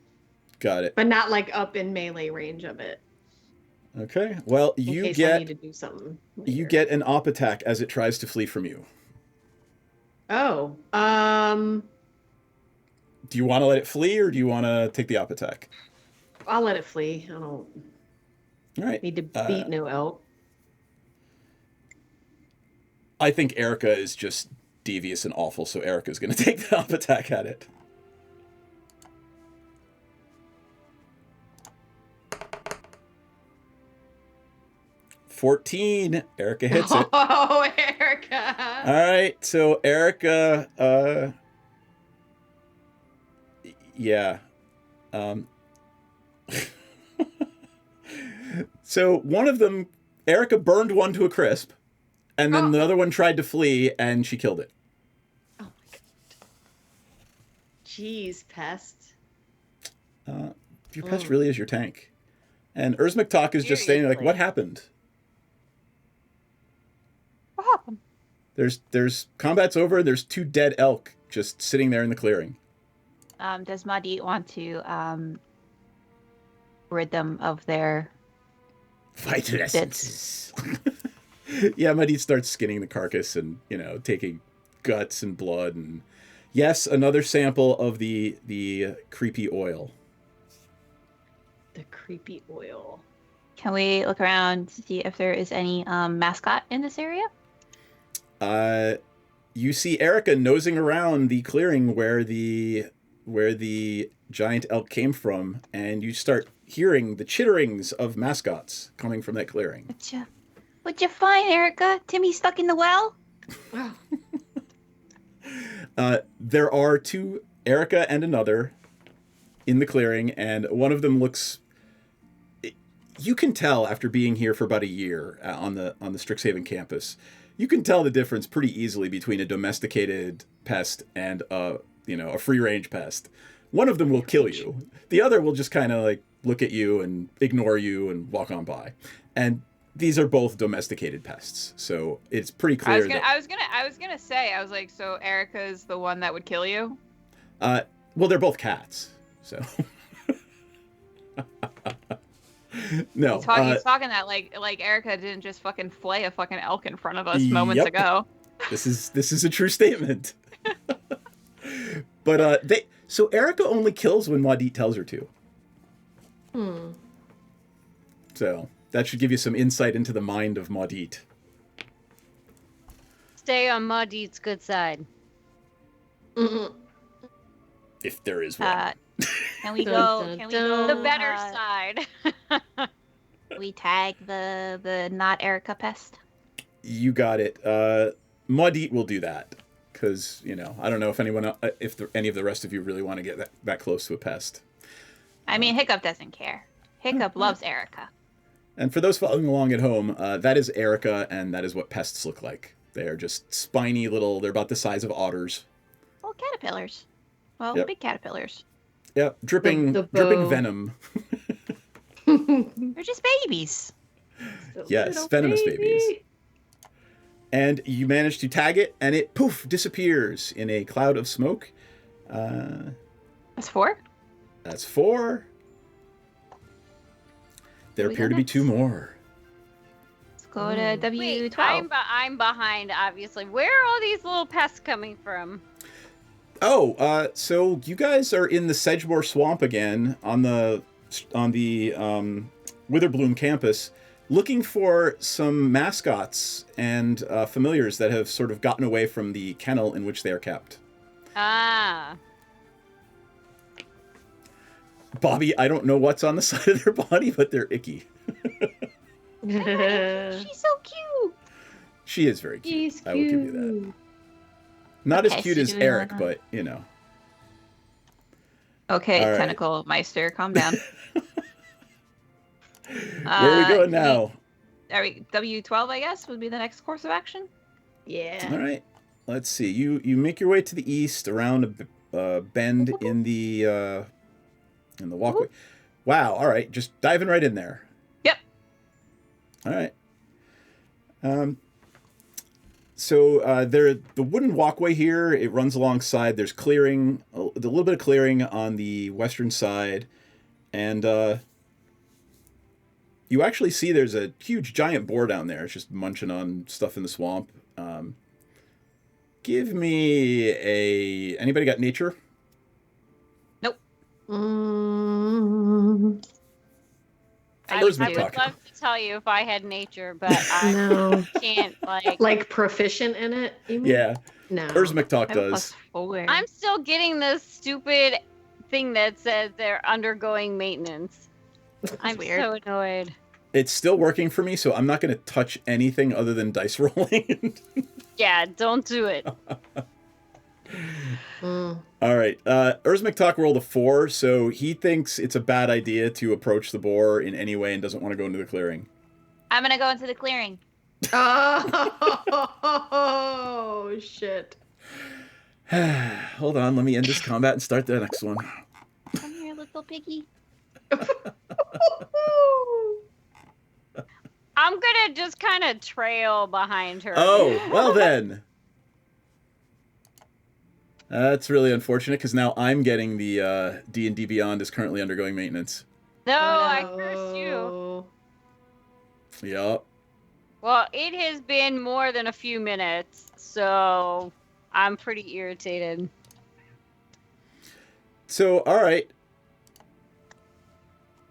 Got it. But not like up in melee range of it. Okay. Well, I need to do something later. You get an op attack as it tries to flee from you. Oh. Do you want to let it flee, or do you want to take the op attack? I'll let it flee. I don't All right. need to beat no elk. I think Erica is just devious and awful, so Erica's going to take the op attack at it. .14. Erica hits it. Oh, Erica. All right, so Erica, yeah. So one of them, Erica burned one to a crisp, and then the other one tried to flee, and she killed it. Oh my god. Jeez, pest. Your pest really is your tank. And Urzmuktok is just standing like, what happened? What happened? There's combat's over. There's 2 dead elk just sitting there in the clearing. Does Maudit want to rid them of their vital essences? Yeah, Maudit starts skinning the carcass and, taking guts and blood and yes, another sample of the creepy oil. The creepy oil. Can we look around to see if there is any mascot in this area? You see Erica nosing around the clearing where the giant elk came from, and you start hearing the chitterings of mascots coming from that clearing. What'd you find, Erica? Timmy stuck in the well? There are 2, Erica and another, in the clearing, and one of them looks... You can tell after being here for about a year on the Strixhaven campus, you can tell the difference pretty easily between a domesticated pest and a free-range pest. One of them will kill you. The other will just kind of like look at you and ignore you and walk on by. And these are both domesticated pests, so it's pretty clear. I was gonna say, so Erica's the one that would kill you? Well, they're both cats, so. No. He's talking that like Erica didn't just fucking flay a fucking elk in front of us moments ago. This is a true statement. But so Erica only kills when Maudit tells her to. So that should give you some insight into the mind of Maudit. stay on Maudit's good side. Mhm. If there is one. Can we Dun, go? dun, Can we dun. go? The better side. We tag the not Erica pest. You got it. Maudit will do that. Because, I don't know if any of the rest of you really want to get that close to a pest. I mean, Hiccup doesn't care. Hiccup loves Erica. And for those following along at home, that is Erica, and that is what pests look like. They are just spiny little, they're about the size of otters. Well, caterpillars. Well, Yep. big caterpillars. Yep, dripping bow. venom. They're just babies. Yes, Little venomous baby. babies. And you manage to tag it, and it, poof, disappears in a cloud of smoke. That's 4? That's 4. There We appear go to be next. 2 more. Let's go to W12. Wait, I'm behind, obviously. Where are all these little pests coming from? Oh, so you guys are in the Sedgemoor Swamp again on the Witherbloom campus, looking for some mascots and familiars that have sort of gotten away from the kennel in which they are kept. Ah. Bobby, I don't know what's on the side of their body, but they're icky. She's so cute. She is very cute. He's cute. I will give you that. Not Okay, as cute so as do we Eric, wanna- but Okay, All right. Tentacle Meister, calm down. Where are we going now? Are we W12? I guess would be the next course of action. Yeah. All right. Let's see. You make your way to the east around a bend in the walkway. Wow. All right. Just diving right in there. Yep. All right. So the wooden walkway here, it runs alongside. There's clearing, a little bit of clearing on the western side, and you actually see there's a huge giant boar down there. It's just munching on stuff in the swamp. Give me anybody got nature? Mm, I Where's would McTucker? love to tell you if I had nature, but I no. can't, Like proficient in it? You mean? Yeah, No. Urs McTalk I have a does. +4. I'm still getting this stupid thing that says they're undergoing maintenance. I'm weird. so annoyed. It's still working for me, so I'm not going to touch anything other than dice rolling. Yeah, don't do it. Mm. All right. Urs McTalk rolled a 4, so he thinks it's a bad idea to approach the boar in any way and doesn't want to go into the clearing. I'm gonna go into the clearing. Oh, shit. Hold on, let me end this combat and start the next one. Come here, little piggy. I'm gonna just kind of trail behind her. Oh, well then. That's really unfortunate because now I'm getting the D&D Beyond is currently undergoing maintenance. No, I cursed you. Oh. Yup. Well, it has been more than a few minutes, so I'm pretty irritated. So, all right.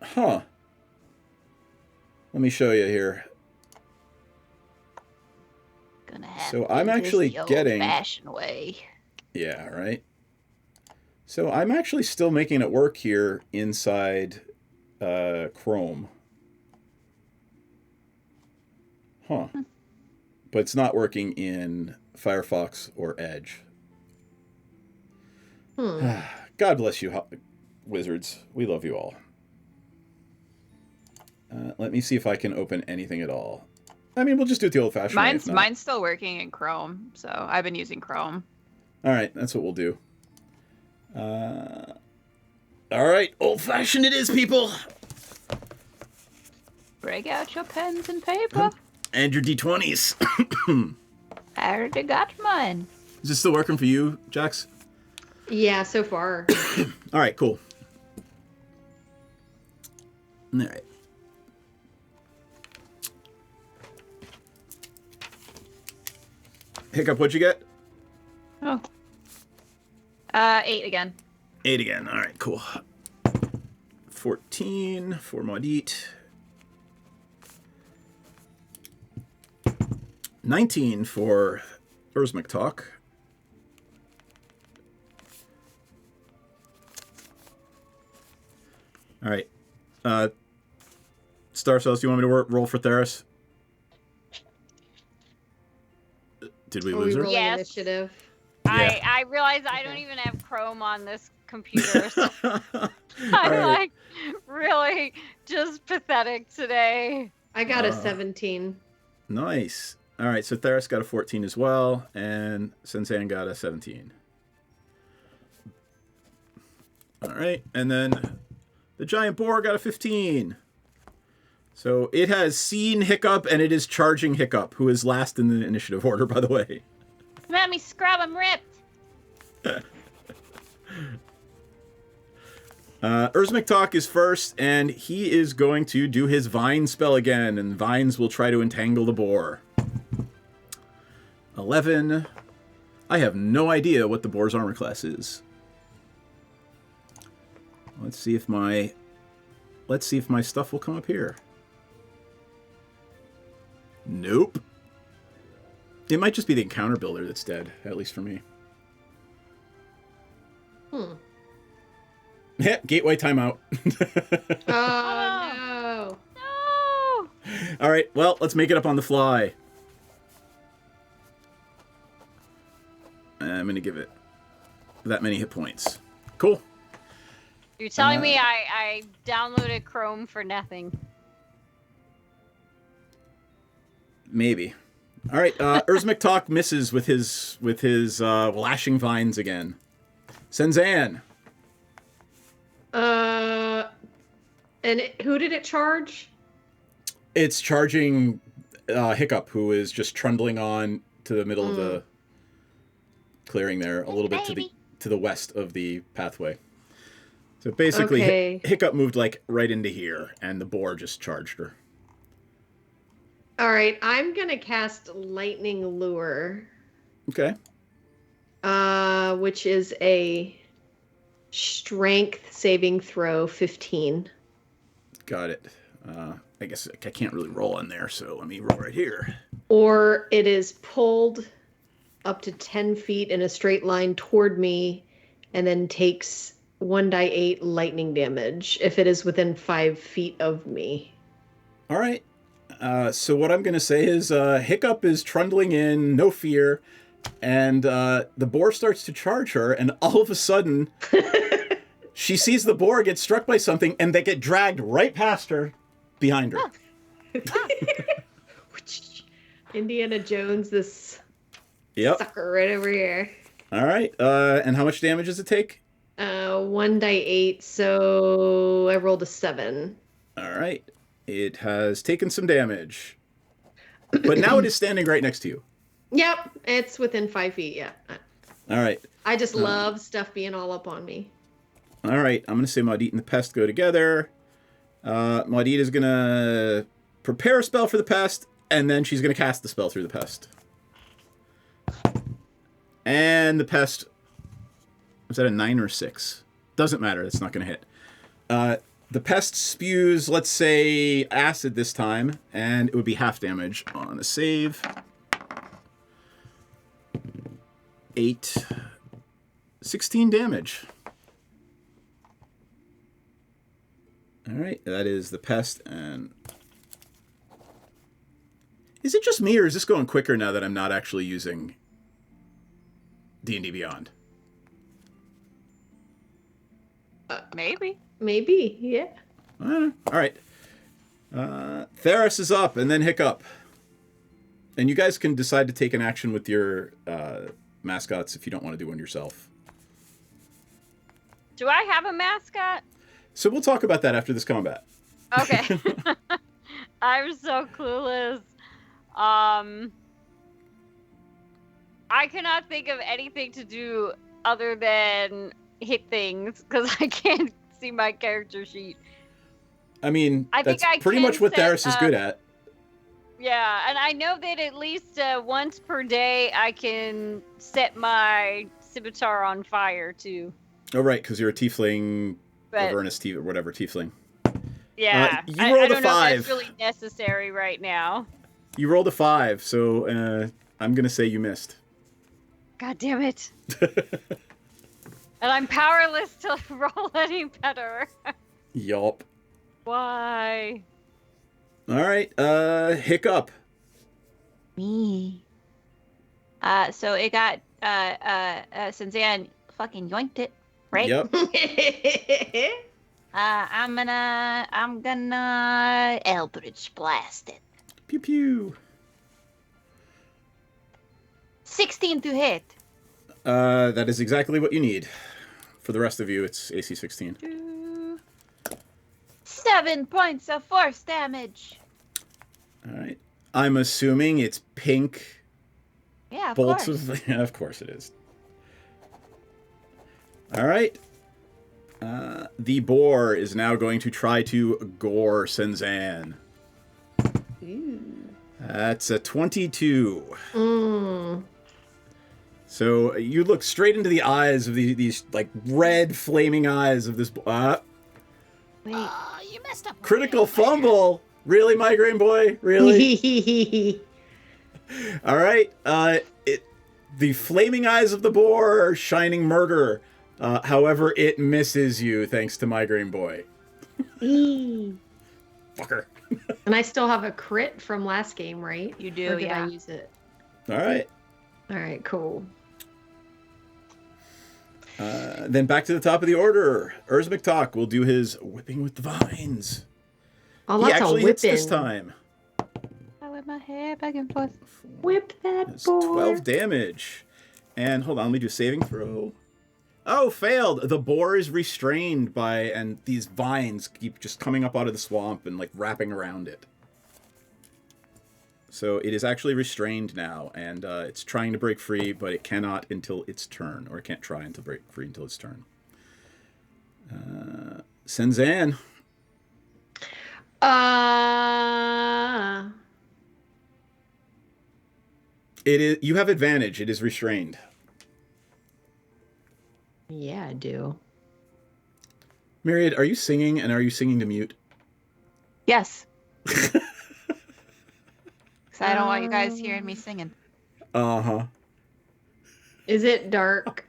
Huh. Let me show you here. Gonna have So to I'm do this actually the getting- old-fashioned way. Yeah, right. So I'm actually still making it work here inside Chrome. Huh. But it's not working in Firefox or Edge. God bless you, wizards. We love you all. Let me see if I can open anything at all. I mean, we'll just do it the old-fashioned way. if not. Mine's still working in Chrome, so I've been using Chrome. All right, that's what we'll do. All right, old-fashioned it is, people. Break out your pens and paper. And your D20s. I already got mine. Is this still working for you, Jax? Yeah, so far. All right, cool. All right. Hiccup, what'd you get? Oh. 8 again. 8 again. All right, cool. 14 for Maudit. 19 for Ursmic talk. All right. Star Cells, do you want me to roll for Theris? Did we lose her? Rolling Yes. initiative. Yeah. I realize I don't even have Chrome on this computer, so I'm right. like really just pathetic today. I got a 17. Nice. All right, so Theris got a 14 as well, and Senzan got a 17. All right, and then the giant boar got a 15. So it has seen Hiccup, and it is charging Hiccup, who is last in the initiative order, by the way. Let me scrub, I'm ripped. Ursmic Talk is first, and he is going to do his Vine spell again, and Vines will try to entangle the boar. 11. I have no idea what the boar's armor class is. Let's see if my stuff will come up here. Nope. It might just be the encounter builder that's dead, at least for me. Gateway timeout. Oh, no. No. All right, well, let's make it up on the fly. I'm going to give it that many hit points. Cool. You're telling me I downloaded Chrome for nothing. Maybe. All right, Ursmic Talk misses with his lashing vines again. Senzan. Who did it charge? It's charging Hiccup, who is just trundling on to the middle of the clearing there, a little bit to the west of the pathway. So basically, Okay. Hiccup moved like right into here, and the boar just charged her. All right, I'm gonna cast Lightning Lure, Okay. which is a strength saving throw 15. Got it. I guess I can't really roll on there, so let me roll right here. Or it is pulled up to 10 feet in a straight line toward me and then takes 1d8 lightning damage if it is within 5 feet of me. All right. So what I'm going to say is Hiccup is trundling in, no fear, and the boar starts to charge her, and all of a sudden, she sees the boar get struck by something, and they get dragged right past her, behind her. Indiana Jones, this Yep. sucker right over here. All right. And how much damage does it take? 1d8, so I rolled a 7. All right. It has taken some damage. But now it is standing right next to you. Yep, it's within 5 feet, yeah. All right. I just love stuff being all up on me. All right. I'm going to say Maudit and the Pest go together. Maudit is going to prepare a spell for the Pest, and then she's going to cast the spell through the Pest. And the Pest... Was that a 9 or a 6? Doesn't matter. That's not going to hit. The Pest spews, let's say, acid this time, and it would be half damage on a save. 8. 16 damage. All right, that is the Pest, and... Is it just me, or is this going quicker now that I'm not actually using D&D Beyond? Maybe. Maybe, yeah. All right. Theris is up, and then Hiccup. And you guys can decide to take an action with your mascots if you don't want to do one yourself. Do I have a mascot? So we'll talk about that after this combat. Okay. I'm so clueless. I cannot think of anything to do other than hit things because I can't see my character sheet. I mean, I think that's I pretty can much what set Theris is good at. Yeah, and I know that at least once per day I can set my scimitar on fire too. Oh, right, because you're a tiefling, But Avernus or whatever, tiefling. yeah, you I rolled a don't know if 5. that's really necessary right now. You rolled a 5, so I'm going to say you missed. God damn it. And I'm powerless to roll any better. Yup. Why? All right, Hiccup. Me. So it got Senzan fucking yoinked it, right? Yep. I'm gonna Eldritch blast it. Pew pew. 16 to hit. That is exactly what you need. For the rest of you, it's AC 16. 7 points of force damage. All right. I'm assuming it's pink Yeah, of bolts course. of... Yeah, of course it is. All right. The boar is now going to try to gore Senzan. That's a 22. So you look straight into the eyes of these like red flaming eyes of this. Wait. You messed up. Critical fumble. Really, migraine boy? Really? All right. The flaming eyes of the boar are shining murder. However, it misses you thanks to migraine boy. Fucker. And I still have a crit from last game, right? You do, Or did yeah. I use it? All right. All right, cool. Then back to the top of the order. Urs McTalk will do his whipping with the vines. Oh, He lots of actually hits whipping. this time. I whip my hair back and forth. Whip that That's boy. 12 damage. And hold on, let me do a saving throw. Oh, failed. The boar is restrained by, and these vines keep just coming up out of the swamp and like wrapping around it. So it is actually restrained now, and it's trying to break free, but it cannot until its turn, or it can't try until break free until its turn. Senzan. It is. You have advantage. It is restrained. Yeah, I do. Myriad, are you singing, and are you singing to mute? Yes. Because I don't want you guys hearing me singing. Uh-huh. Is it dark?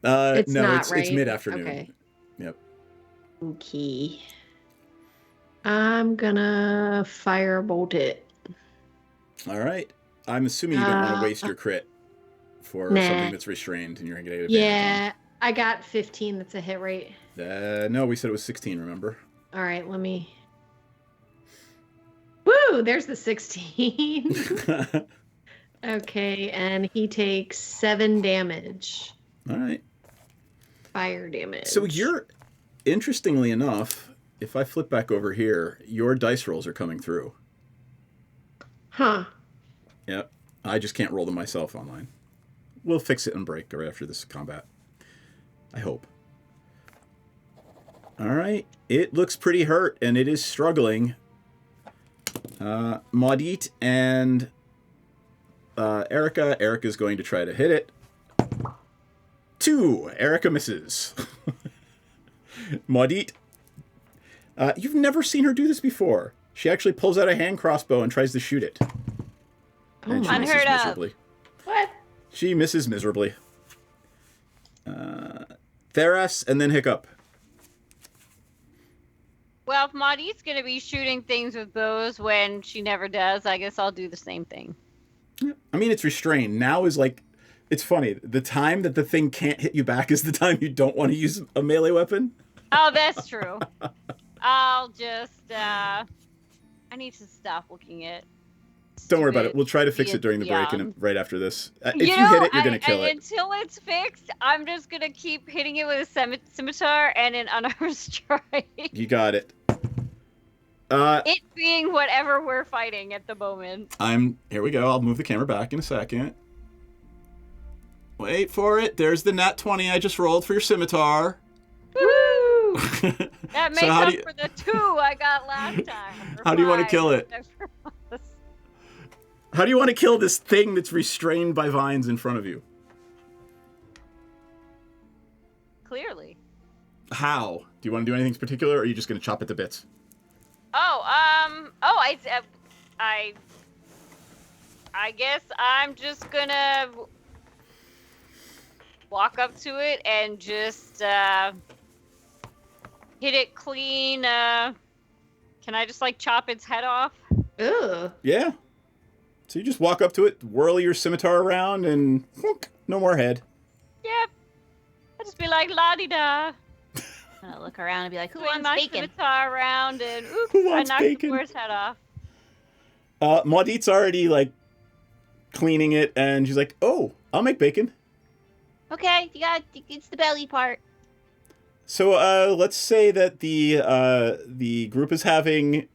No, not, it's right? mid-afternoon. Okay. Yep. Okay. I'm gonna firebolt it. All right. I'm assuming you don't want to waste your crit for Nah. something that's restrained, and you're going to get advantage. Yeah, I got 15. That's a hit rate. No, we said it was 16, remember? All right, let me. Woo! There's the 16. Okay, and he takes 7 damage. All right. Fire damage. So you're, interestingly enough, if I flip back over here, your dice rolls are coming through. Huh. Yep. I just can't roll them myself online. We'll fix it and break right after this combat. I hope. All right. It looks pretty hurt, and it is struggling. Maudit and Erica. Erica's going to try to hit it. 2. Erica misses. Maudit. You've never seen her do this before. She actually pulls out a hand crossbow and tries to shoot it. And she misses Unheard of. miserably. What? She misses miserably. Theras and then Hiccup. Well, if Maudit's going to be shooting things with bows when she never does, I guess I'll do the same thing. I mean, it's restrained. Now is like, it's funny. The time that the thing can't hit you back is the time you don't want to use a melee weapon. Oh, that's true. I'll just, I need to stop looking at. Don't worry about it. We'll try to fix it during the break and right after this. If you know, hit it, you're going to kill it. Until it's fixed, I'm just going to keep hitting it with a scimitar and an unarmed strike. You got it. It being whatever we're fighting at the moment. Here we go. I'll move the camera back in a second. Wait for it. There's the nat 20 I just rolled for your scimitar. Woo! That makes So how up do you- for the 2 I got last time. Or How do you wanna 5, kill it? whatever was. How do you want to kill this thing that's restrained by vines in front of you? Clearly. How? Do you want to do anything particular, or are you just going to chop it to bits? I guess I'm just gonna walk up to it and just hit it clean. Can I just like chop its head off? Ugh. Yeah. So you just walk up to it, whirl your scimitar around, and whoop, no more head. Yep. I'll just be like, la-di-da. I'm gonna look around and be like, who Swing wants my bacon? scimitar around and oops, Who I wants knocked bacon? the boar's head off. Maudit's already, like, cleaning it, and she's like, oh, I'll make bacon. Okay, it's the belly part. So let's say that the group is having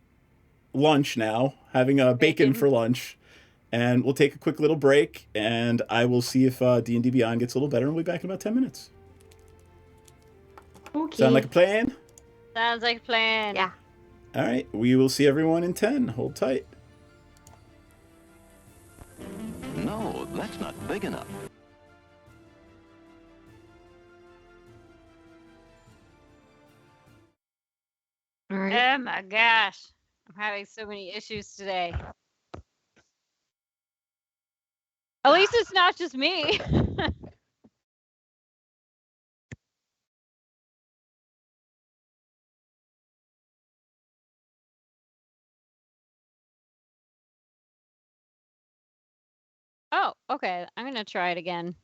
lunch now, having bacon for lunch, and we'll take a quick little break, and I will see if D&D Beyond gets a little better, and we'll be back in about 10 minutes. Okay. Sound like a plan? Sounds like a plan. Yeah. All right, we will see everyone in 10. Hold tight. No, that's not big enough. All right. Oh my gosh. I'm having so many issues today. At least it's not just me. Oh, okay. I'm gonna try it again.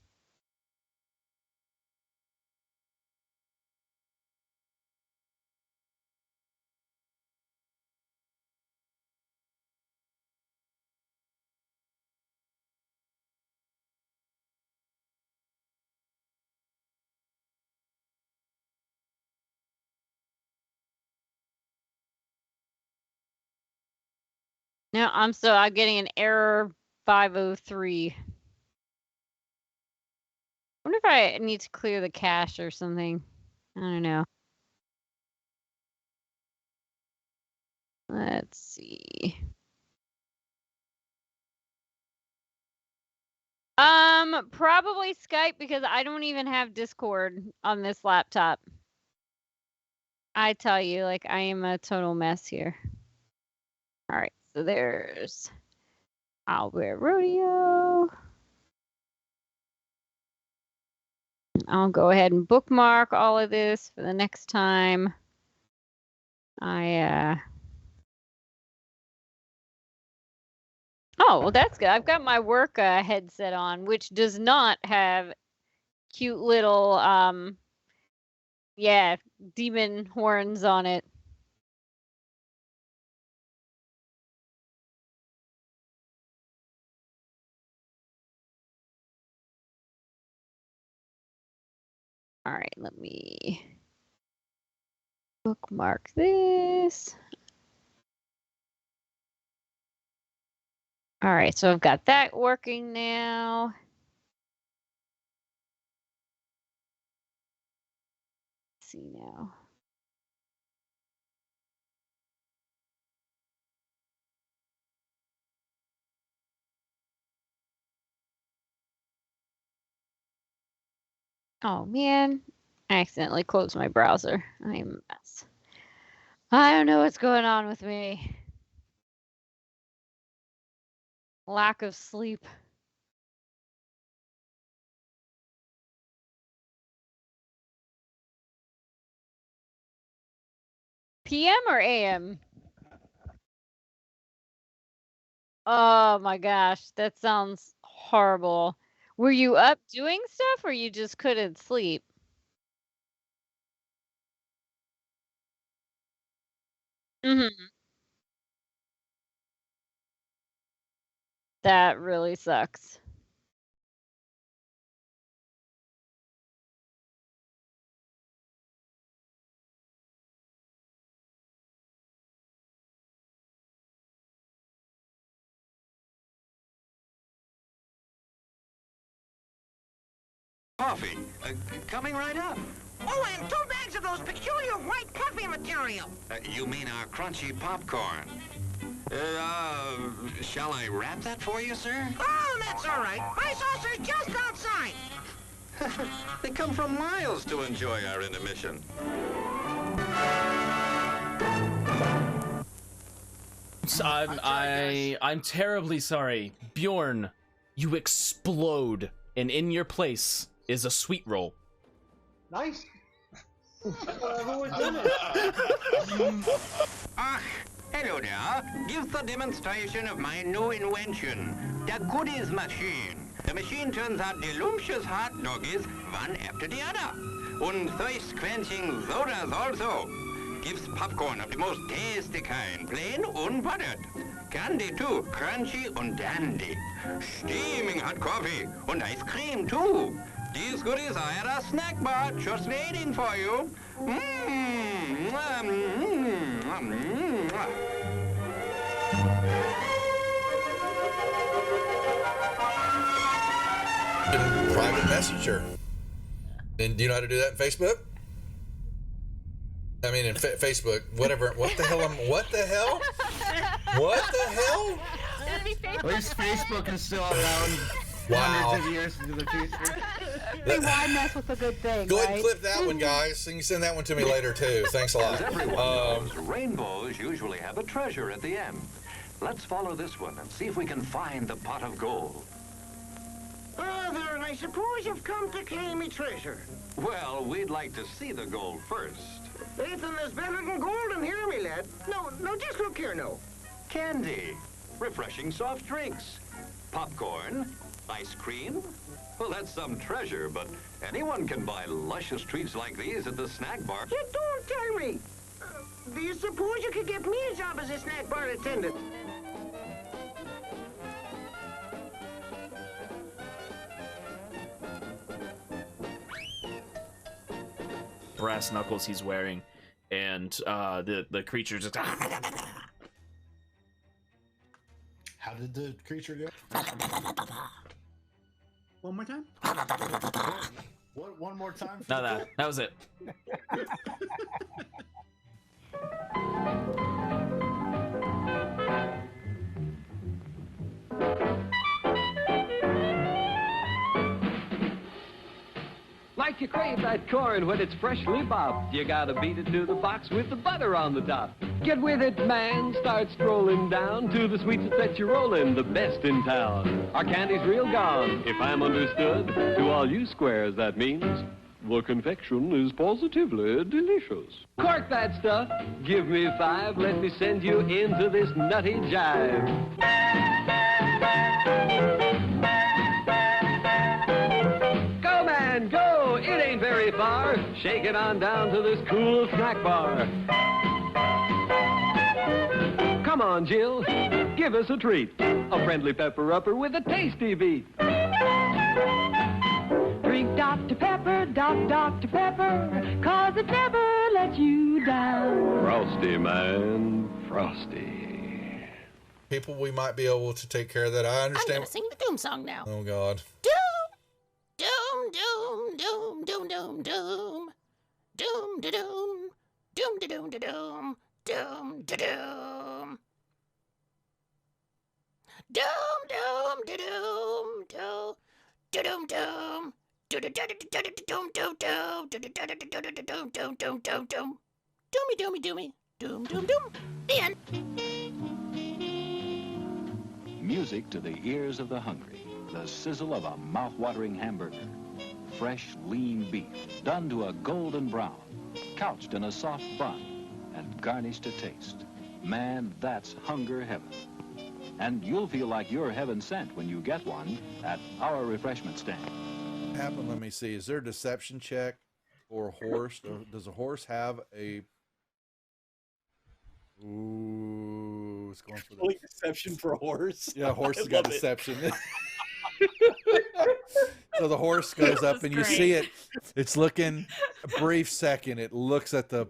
No, I'm getting an error 503. I wonder if I need to clear the cache or something. I don't know. Let's see. Probably Skype because I don't even have Discord on this laptop. I tell you, like, I am a total mess here. All right, so there's Albert Rodeo. I'll go ahead and bookmark all of this for the next time. Oh, well, that's good. I've got my work headset on, which does not have cute little, demon horns on it. All right, let me bookmark this. All right, so I've got that working now. Let's see now. Oh man, I accidentally closed my browser. I'm a mess. I don't know what's going on with me. Lack of sleep. PM or AM? Oh my gosh, that sounds horrible. Were you up doing stuff or you just couldn't sleep? Mm-hmm. That really sucks. Coffee. Coming right up. Oh, and 2 bags of those peculiar white coffee material. You mean our crunchy popcorn? Shall I wrap that for you, sir? Oh, that's all right. My saucer's just outside. They come from miles to enjoy our intermission. I'm terribly sorry. Bjorn, you explode, and in your place is a sweet roll. Nice. I've always done it. Hello there. Give the demonstration of my new invention, the goodies machine. The machine turns out delicious hot doggies one after the other. And thirst-quenching sodas also. Gives popcorn of the most tasty kind, plain unbuttered. Candy too, crunchy and dandy. Steaming hot coffee and ice cream too. These goodies are at a snack bar just waiting for you. Private messenger. And do you know how to do that in Facebook? I mean, in Facebook, whatever. What the hell? What the hell? What the hell? At least Facebook is still around hundreds of years into the future. Why mess with a good thing? Go ahead and clip that one, guys. You can send that one to me later too. Thanks a lot. As everyone knows, rainbows usually have a treasure at the end. Let's follow this one and see if we can find the pot of gold. Brother, I suppose you've come to claim me treasure. Well, we'd like to see the gold first. Anything is better than gold in here, me lad. No, just look here now. Candy, refreshing soft drinks, popcorn, ice cream. Well, that's some treasure, but anyone can buy luscious treats like these at the snack bar. You don't tell me. Do you suppose you could get me a job as a snack bar attendant? Brass knuckles he's wearing, and the creature just. How did the creature go? One more time? What? One more time? No, that was it. Like you crave that corn when it's freshly bobbed, you gotta beat it to the box with the butter on the top. Get with it, man, start strolling down to the sweets that set you rolling, the best in town. Our candy's real gone, if I'm understood. To all you squares, that means the confection is positively delicious. Cork that stuff, give me 5, let me send you into this nutty jive. Go, man, go! It ain't very far. Shake it on down to this cool snack bar. Come on, Jill, give us a treat. A friendly pepper-upper with a tasty beat. Drink Dr. Pepper, Dr. Pepper, 'cause it never lets you down. Frosty, man, frosty. People, we might be able to take care of that. I understand. I'm gonna sing the Doom song now. Oh, God. Doom, doom, doom, doom, doom, doom, doom, doom, da doom, doom, da doom, da doom, doom, da doom, doom, doom, da doom, doom, da doom, doom. Doomy, doomy, doomy, doom, doom, doom. The end. Music to the ears of the hungry. The sizzle of a mouth-watering hamburger. Fresh, lean beef, done to a golden brown, couched in a soft bun, and garnished to taste. Man, that's hunger heaven. And you'll feel like you're heaven sent when you get one at our refreshment stand. Happen. Let me see. Is there a deception check for a horse? Or does a horse have a? Ooh, it's going for the deception for a horse. Yeah, a horse has got deception. So the horse goes up, and you see it. It's looking a brief second. It looks at the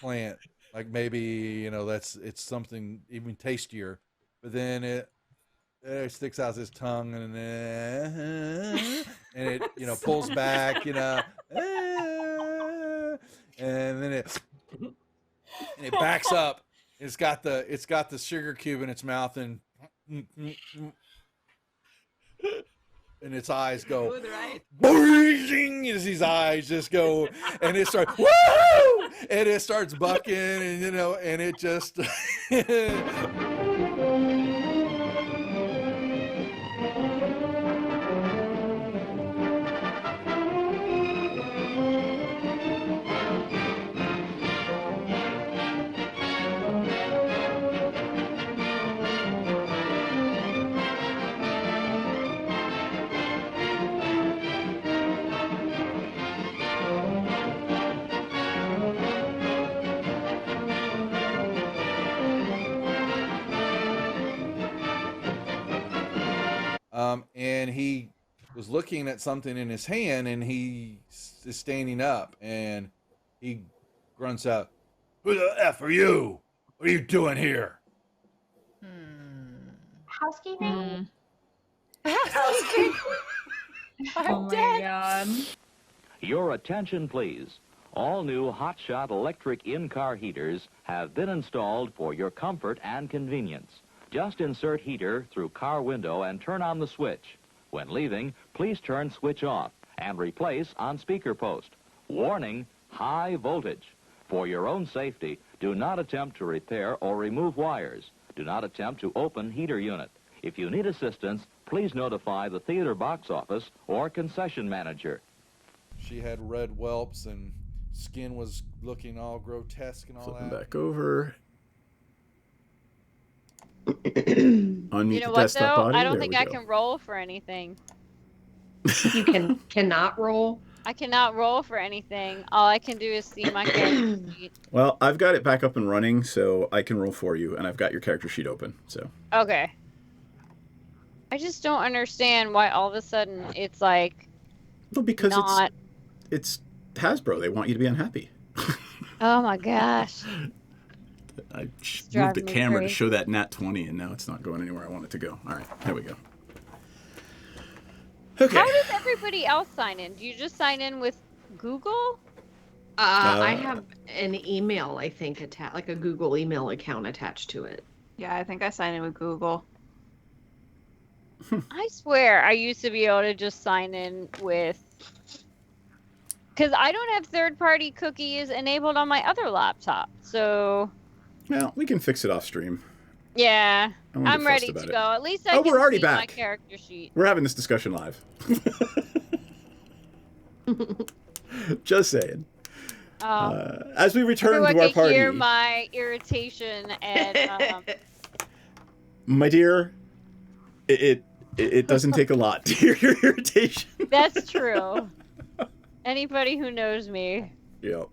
plant like maybe it's something even tastier, but then it sticks out his tongue and it pulls back, and then it backs up. It's got the sugar cube in its mouth, and its eyes go boing, as his eyes just go, and it starts woo, and it starts bucking, and and it just and he was looking at something in his hand, and he is standing up, and he grunts out, "Who the F are you? What are you doing here?" Housekeeping? Housekeeping. Oh my god. Your attention, please. All new hotshot electric in-car heaters have been installed for your comfort and convenience. Just insert heater through car window and turn on the switch. When leaving, please turn switch off and replace on speaker post. Warning, high voltage. For your own safety, do not attempt to repair or remove wires. Do not attempt to open heater unit. If you need assistance, please notify the theater box office or concession manager. She had red whelps and skin was looking all grotesque and all Flipping that. back over. Unmute You know the what desktop though? audio. I don't There think we I go. can roll for anything. You cannot roll. I cannot roll for anything. All I can do is see my character sheet. Well, I've got it back up and running, so I can roll for you, and I've got your character sheet open. So. Okay. I just don't understand why all of a sudden it's like. Well, because not... it's Hasbro. They want you to be unhappy. Oh my gosh. I moved driving the me camera crazy. to show that nat 20, and now it's not going anywhere I want it to go. All right, there we go. Okay. How does everybody else sign in? Do you just sign in with Google? I have an email, I think, like a Google email account attached to it. Yeah, I think I signed in with Google. I swear I used to be able to just sign in with... Because I don't have third-party cookies enabled on my other laptop, so... Well, we can fix it off stream. Yeah, I won't get I'm fussed ready about to it. go. At least I Oh, can we're already see my back. character sheet. We're having this discussion live. Just saying. As we return Everyone to our can party, hear my irritation and... my dear, it doesn't take a lot to hear your irritation. That's true. Anybody who knows me. Yep.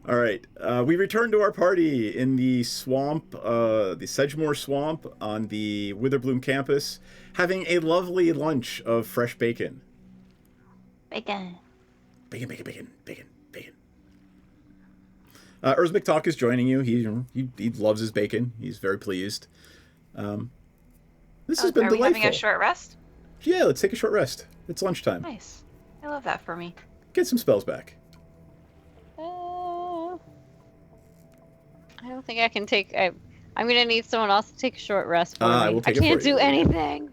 All right. We return to our party in the swamp, the Sedgemoor Swamp on the Witherbloom campus, having a lovely lunch of fresh bacon. Bacon. Bacon, bacon, bacon, bacon, bacon. Urzmik Talk is joining you. He loves his bacon. He's very pleased. This has been Are delightful. we having a short rest? Yeah, let's take a short rest. It's lunchtime. Nice. I love that for me. Get some spells back. I don't think I can take... I'm going to need someone else to take a short rest for me. I will take it for can't you. do anything.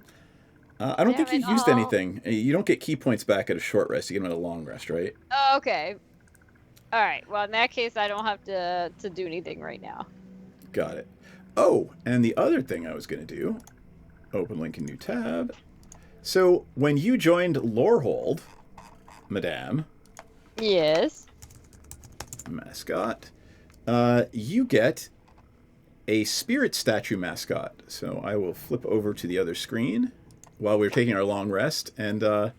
I don't think Damn you it used all. anything. You don't get key points back at a short rest. You get them at a long rest, right? Oh, okay. All right. Well, in that case, I don't have to do anything right now. Got it. Oh, and the other thing I was going to do, open link in new tab. So when you joined Lorehold, Madame. Yes. Mascot. You get a spirit statue mascot. So I will flip over to the other screen while we're taking our long rest. And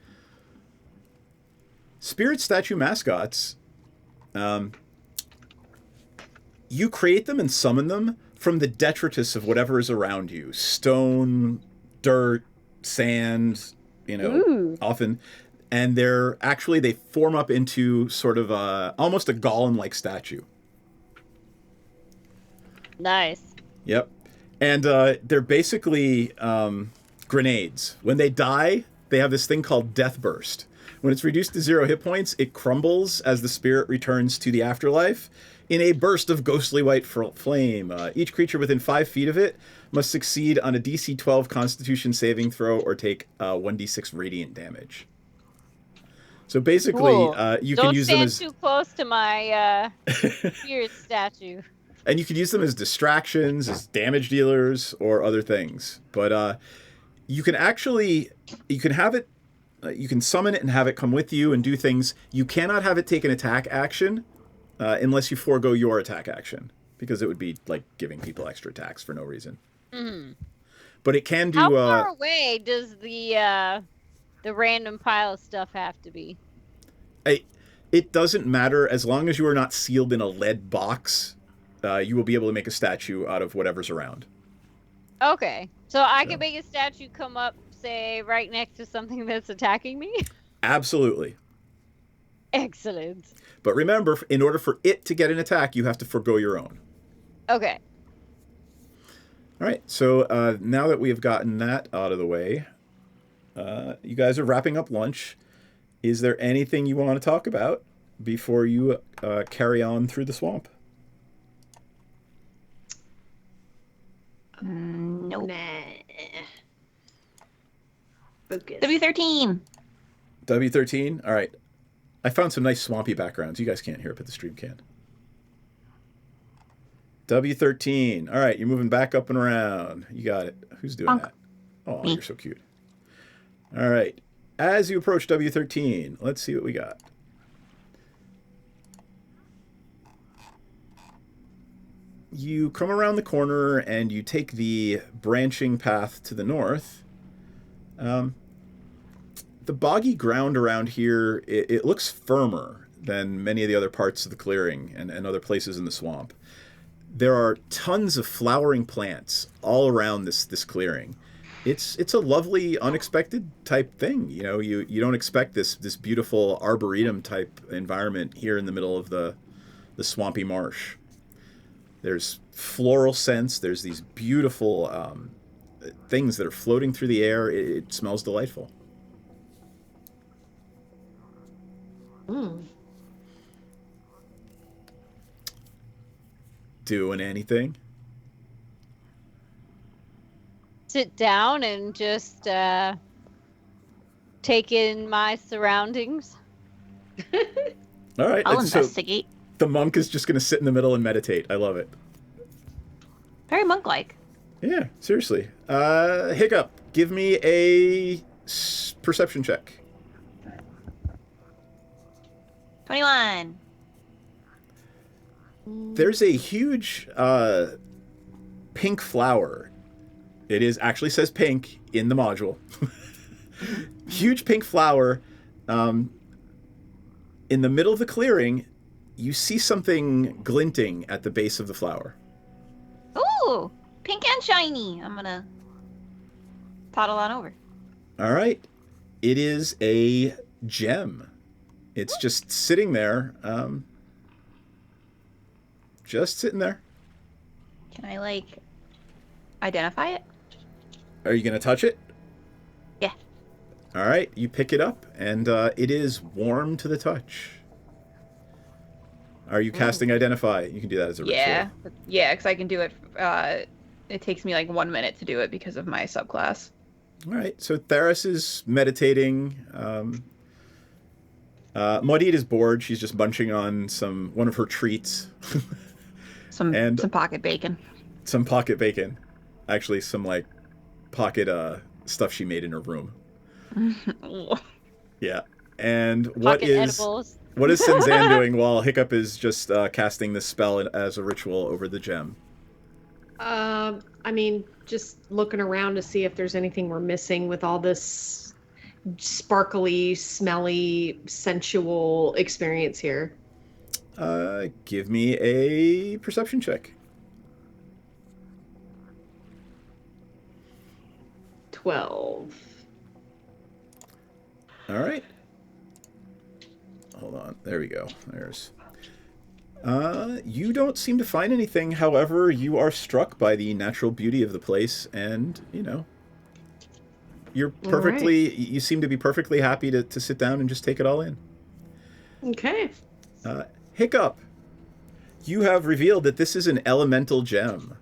spirit statue mascots, you create them and summon them from the detritus of whatever is around you. Stone, dirt, sand, Ooh. often. And they form up into sort of almost a golem-like statue. Nice. Yep. And they're basically grenades. When they die, they have this thing called Death Burst. When it's reduced to 0 hit points, it crumbles as the spirit returns to the afterlife in a burst of ghostly white flame. Each creature within 5 feet of it must succeed on a DC 12 Constitution saving throw or take 1d6 radiant damage. So basically, Cool. you Don't can use them stand as... too close to my spirit statue. And you can use them as distractions, as damage dealers, or other things. But you can have it, you can summon it and have it come with you and do things. You cannot have it take an attack action unless you forego your attack action, because it would be like giving people extra attacks for no reason. Mm-hmm. But it can do... How far away does the random pile of stuff have to be? It doesn't matter as long as you are not sealed in a lead box. You will be able to make a statue out of whatever's around. Okay. So I can make a statue come up say right next to something that's attacking me? Absolutely. Excellent. But remember, in order for it to get an attack, you have to forgo your own. Okay. All right, so now that we have gotten that out of the way, you guys are wrapping up lunch. Is there anything you want to talk about before you carry on through the swamp? Nope. Nah. Focus. W13. W13? All right. I found some nice swampy backgrounds. You guys can't hear it, but the stream can. W13. All right, you're moving back up and around. You got it. Who's doing that? Oh, you're so cute. All right. As you approach W13, let's see what we got. You come around the corner and you take the branching path to the north. The boggy ground around here, it looks firmer than many of the other parts of the clearing and other places in the swamp. There are tons of flowering plants all around this clearing. It's a lovely, unexpected type thing. You know, you don't expect this beautiful arboretum type environment here in the middle of the swampy marsh. There's floral scents. There's these beautiful things that are floating through the air. It smells delightful. Doing anything? Sit down and just take in my surroundings. All right. I'll investigate. The monk is just going to sit in the middle and meditate. I love it. Very monk-like. Yeah, seriously. Hiccup, give me a perception check. 21. There's a huge pink flower. It actually says pink in the module. Huge pink flower. In the middle of the clearing, you see something glinting at the base of the flower. Ooh, pink and shiny. I'm gonna toddle on over. All right. It is a gem. It's just sitting there. Just sitting there. Can I, identify it? Are you going to touch it? Yeah. All right. You pick it up, and it is warm to the touch. Are you casting Identify? You can do that as a ritual. Yeah, because I can do it. It takes me 1 minute to do it because of my subclass. All right. So Theris is meditating. Maudit is bored. She's just munching on one of her treats. Some pocket bacon. Some pocket bacon. Actually, some pocket stuff she made in her room. Yeah. And what Pocket is edibles. what is Sinzan doing while Hiccup is just casting this spell as a ritual over the gem? Just looking around to see if there's anything we're missing with all this sparkly, smelly, sensual experience here. Give me a perception check. 12. All right. Hold on. There we go. You don't seem to find anything. However, you are struck by the natural beauty of the place, and you're perfectly. Right. You seem to be perfectly happy to sit down and just take it all in. Okay. Hiccup, you have revealed that this is an elemental gem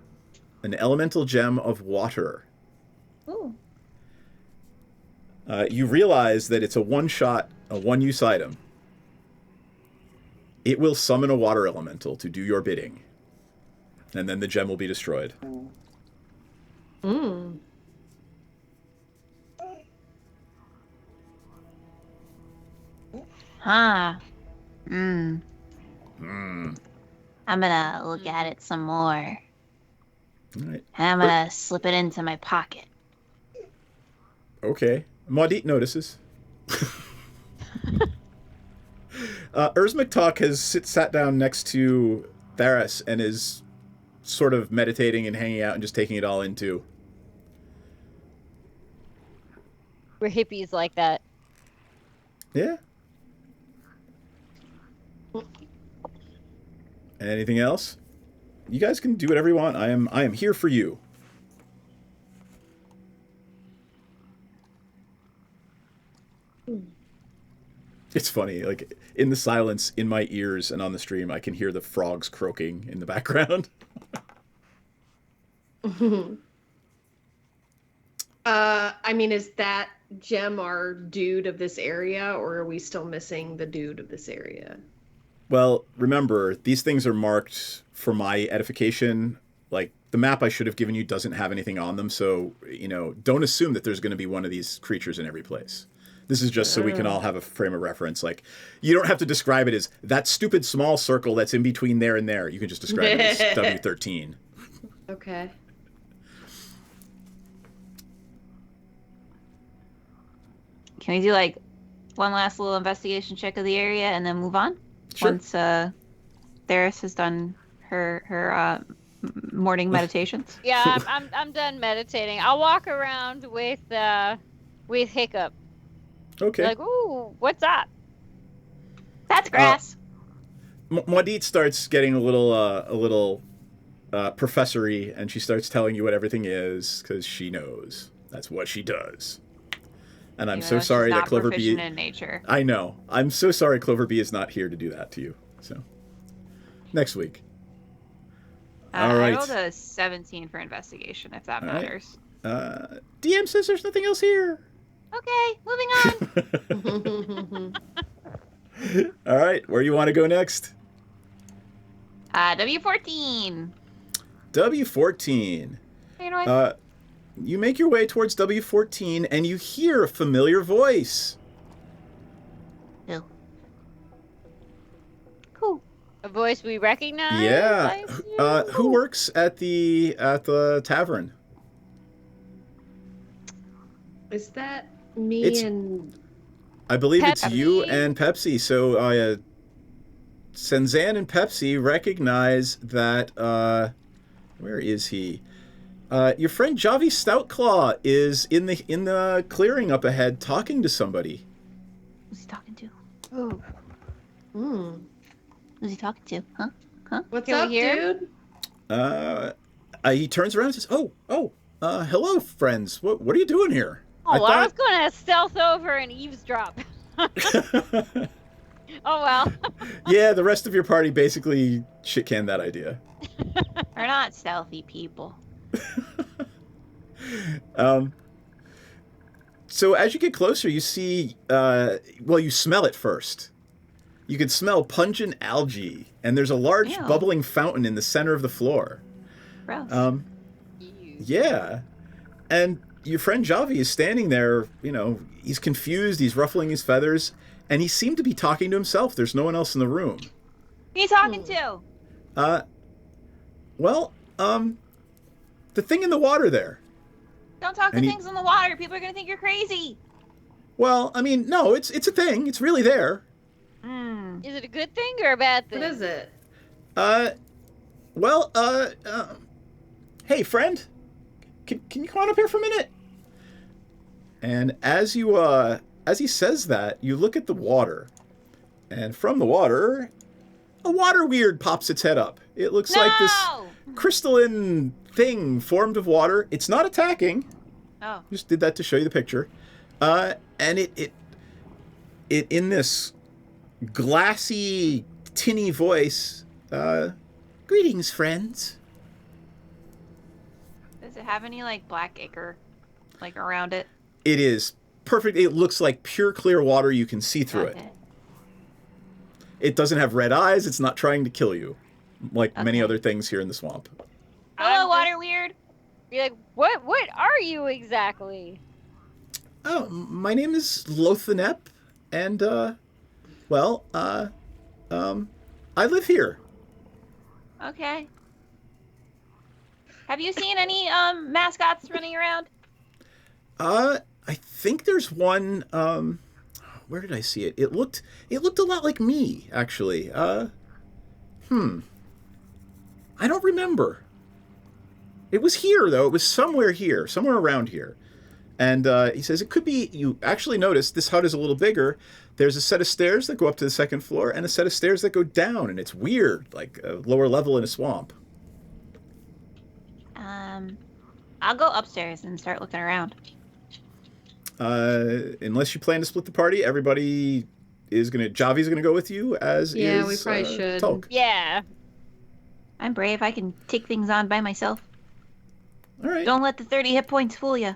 of water. Ooh. You realize that it's a one-use item. It will summon a water elemental to do your bidding, and then the gem will be destroyed. Huh. I'm gonna look at it some more. All right. And I'm gonna slip it into my pocket. Okay. Maudit notices. Urzmuktok has sat down next to Theris and is sort of meditating and hanging out and just taking it all in too. We're hippies like that. Yeah. Anything else? You guys can do whatever you want. I am here for you. It's funny, like in the silence in my ears and on the stream, I can hear the frogs croaking in the background. I mean, is that Gem our dude of this area, or are we still missing the dude of this area? Well, remember, these things are marked for my edification. Like, the map I should have given you doesn't have anything on them, so, you know, don't assume that there's going to be one of these creatures in every place. This is just so we can all have a frame of reference. Like, you don't have to describe it as that stupid small circle that's in between there and there. You can just describe it as W13. Okay. Can we do like one last little investigation check of the area and then move on? Sure. Once Theris has done her morning meditations. Yeah, I'm done meditating. I'll walk around with Hiccup. Okay. Like, ooh, what's that? That's grass. Mwadit starts getting a little professory, and she starts telling you what everything is because she knows that's what she does. And I'm so sorry that Clover Bee. In nature. I know. I'm so sorry Clover Bee is not here to do that to you. So next week. All right. I rolled a 17 for investigation, if that matters. DM says there's nothing else here. Okay, moving on. All right, where do you want to go next? W14. W14. Hey, noise. You make your way towards W14, and you hear a familiar voice. No. Cool. A voice we recognize? Yeah. Who works at the tavern? Is that me and... I believe Pepsi? it's you and Pepsi. So Senzan and Pepsi recognize that... where is he? Your friend Javi Stoutclaw is in the clearing up ahead talking to somebody. Who's he talking to? Oh. Hmm. Who's he talking to? Huh? What's Can up, we hear dude? He turns around and says, hello, friends. What are you doing here? Oh, I was going to stealth over and eavesdrop. Oh, well. Yeah, the rest of your party basically shit-canned that idea. We're not stealthy people. So as you get closer, you see, you smell it first. You can smell pungent algae, and there's a large bubbling fountain in the center of the floor. Gross. Yeah. And your friend Javi is standing there, he's confused, he's ruffling his feathers, and he seemed to be talking to himself. There's no one else in the room. Who are you talking to? The thing in the water there. Don't talk to things in the water. People are going to think you're crazy. Well, I mean, no, it's a thing. It's really there. Is it a good thing or a bad thing? What is it? Hey, friend, can you come on up here for a minute? And as he says that, you look at the water, and from the water, a water weird pops its head up. It looks like this crystalline thing formed of water. It's not attacking. Oh. Just did that to show you the picture. And it in this glassy, tinny voice, greetings, friends. Does it have any, black ichor, around it? It is perfect. It looks like pure, clear water. You can see through it. It doesn't have red eyes. It's not trying to kill you, like many other things here in the swamp. Hello, water weird. You're like, what are you exactly? Oh, my name is Lothanep, and, I live here. Okay. Have you seen any mascots running around? I think there's one, where did I see it? It looked a lot like me, actually. I don't remember. It was here, though. It was somewhere here, somewhere around here. And he says, it could be, you actually notice this hut is a little bigger. There's a set of stairs that go up to the second floor and a set of stairs that go down. And it's weird, like a lower level in a swamp. I'll go upstairs and start looking around. Unless you plan to split the party, everybody is going to... Javi's going to go with you, as Yeah, is we probably should. Tulk. Yeah. I'm brave. I can take things on by myself. All right. Don't let the 30 hit points fool you.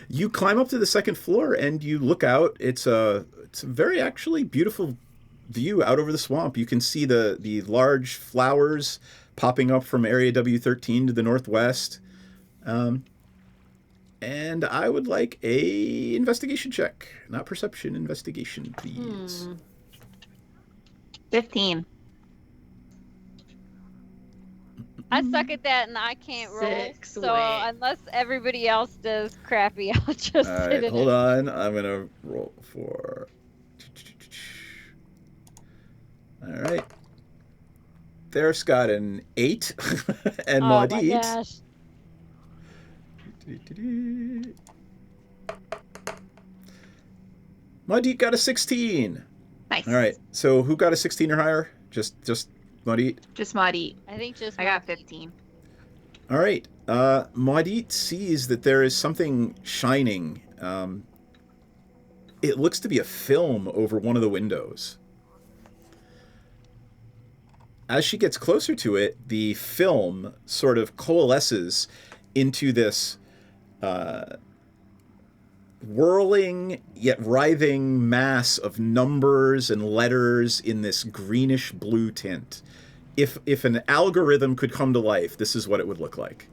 You climb up to the second floor and you look out. It's a very actually beautiful view out over the swamp. You can see the large flowers popping up from area W13 to the northwest. And I would like a investigation check. Not perception, investigation, please. 15. I suck at that and I can't roll. 6, So wait. unless everybody else does crappy, I'll just All sit right, in hold it. on. I'm going to roll for... All right. There's got an 8. And Oh my Maudit. gosh. Maudit got a 16. Nice. All right. So who got a 16 or higher? Just Maudit. Just Maudit. I think just I got 15. All right. Maudit sees that there is something shining. It looks to be a film over one of the windows. As she gets closer to it, the film sort of coalesces into this whirling yet writhing mass of numbers and letters in this greenish blue tint. If an algorithm could come to life, this is what it would look like.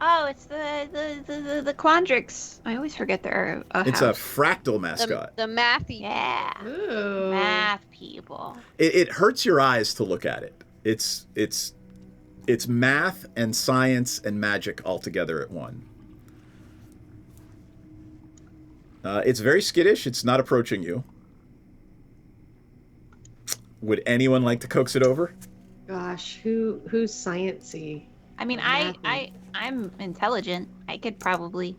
Oh, it's the Quandrix. I always forget they're It's house. a fractal mascot. The mathy. Yeah. Ooh. Math people. It hurts your eyes to look at it. It's math and science and magic all together at one. It's very skittish. It's not approaching you. Would anyone like to coax it over? Gosh, who's sciencey? I mean, I'm intelligent. I could probably.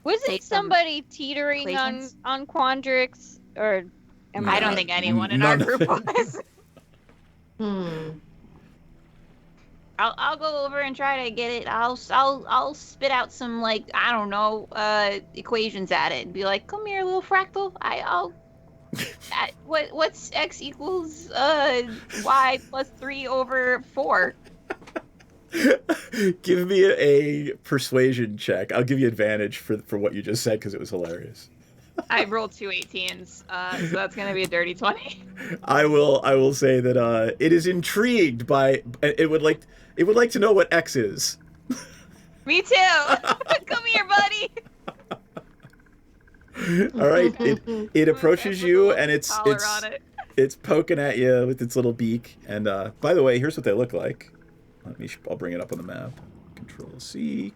Wasn't Say some somebody teetering equations. on Quandrix? Or am I don't think anyone in our None of group them. was. Hmm. I'll go over and try to get it. I'll spit out some, like, I don't know, equations at it and be like, come here, little fractal. What's x equals y plus 3 over 4? Give me a persuasion check. I'll give you advantage for what you just said because it was hilarious. I rolled 2 18s, so that's gonna be a dirty 20. I will say that it is intrigued by it would like to know what X is. Me too. Come here, buddy. All right, it approaches you and Collar on it. it's poking at you with its little beak. And by the way, here's what they look like. I'll bring it up on the map. Control C.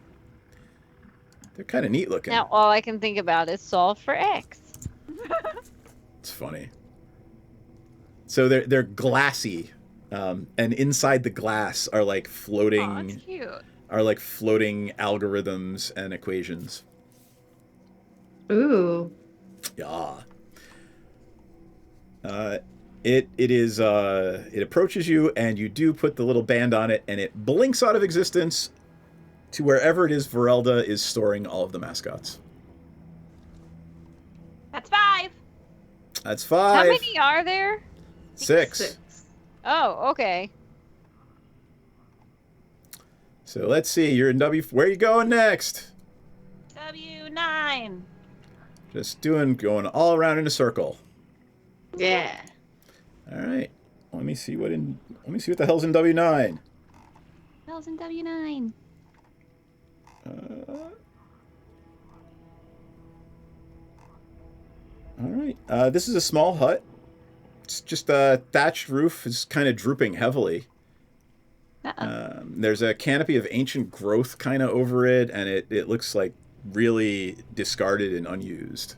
They're kind of neat looking. now all I can think about is solve for X. It's funny. So they're glassy, and inside the glass are like floating. Oh, that's cute. Are like floating algorithms and equations. Ooh. Yeah. It approaches you, and you do put the little band on it, and it blinks out of existence to wherever it is Verelda is storing all of the mascots. That's 5. That's How 5. many are there? 6. Oh, okay. So let's see. You're in W. Where are you going next? W9. Just going all around in a circle. Yeah. All right. Let me see what the hell's in W9. Hell's in W9. All right. This is a small hut. It's just a thatched roof. It's kind of drooping heavily. There's a canopy of ancient growth kind of over it, and it looks like really discarded and unused.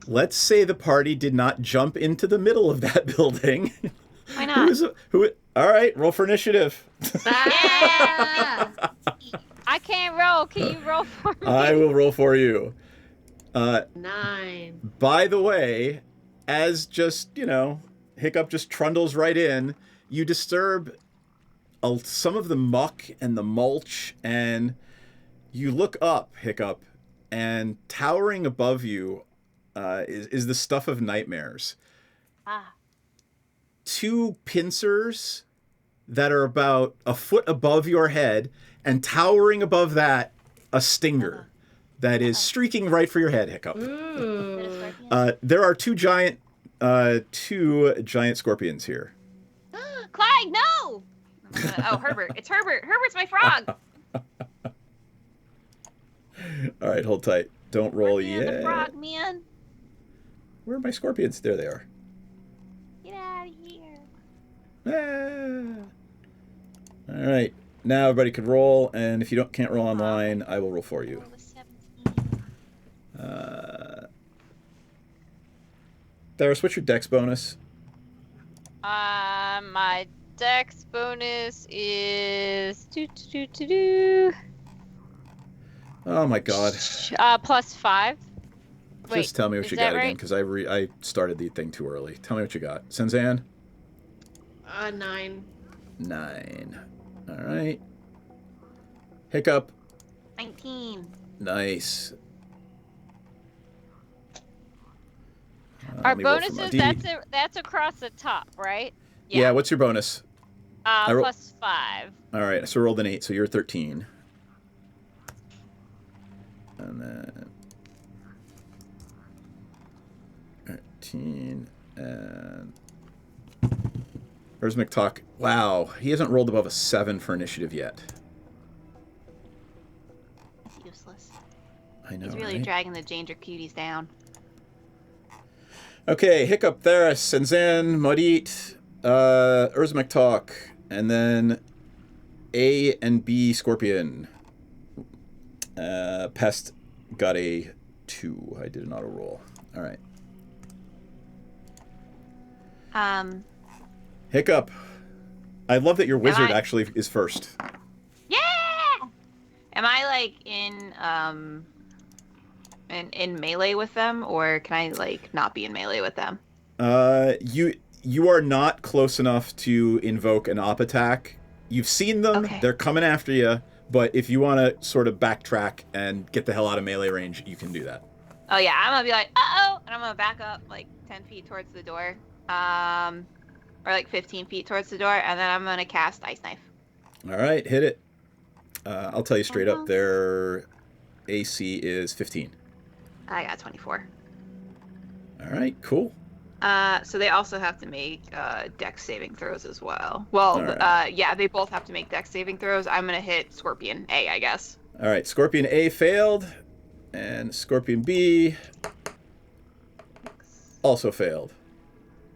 Let's say the party did not jump into the middle of that building. Why not? All right, roll for initiative. I can't roll. Can you roll for me? I will roll for you. 9. By the way, as just, Hiccup just trundles right in, you disturb some of the muck and the mulch, and you look up, Hiccup, and towering above you is the stuff of nightmares. 2 pincers that are about a foot above your head, and towering above that, a stinger that is streaking right for your head, Hiccup. There are 2 giant scorpions here. Clyde, no! Oh, Herbert. It's Herbert. Herbert's my frog. All right, hold tight. Don't roll yet. The frog, man. Where are my scorpions? There they are. Get out of here. All right. Now everybody can roll, and if you can't roll online, I will roll for you. Darius, what's your dex bonus? My dex bonus is Oh my god. +5. Just tell me what you got again, because I started the thing too early. Tell me what you got. Senzan? 9. 9. All right. Hiccup? 19. Nice. Our bonuses, that's across the top, right? Yeah, what's your bonus? +5. All right, so I rolled an 8, so you're 13. And then 13, and where's McTalk? Wow, he hasn't rolled above a 7 for initiative yet. That's useless. I know, He's really right? dragging the Danger Cuties down. Okay, Hiccup, Theris, Senzan, Mudit, McTalk, and then A and B Scorpion. Pest got a 2. I did an auto roll. All right. Hiccup. I love that your wizard actually is first. Yeah! Am I like in melee with them, or can I like not be in melee with them? You are not close enough to invoke an op attack. You've seen them. Okay. They're coming after you. But if you want to sort of backtrack and get the hell out of melee range, you can do that. Oh yeah, I'm gonna be like, uh-oh, and I'm gonna back up like 10 feet towards the door, or like 15 feet towards the door, and then I'm gonna cast Ice Knife. All right, hit it. I'll tell you straight up, their AC is 15. I got 24. All right, cool. So they also have to make dex saving throws as well. Well, right. Yeah, they both have to make dex saving throws. I'm gonna hit Scorpion A, I guess. All right, Scorpion A failed, and Scorpion B also failed.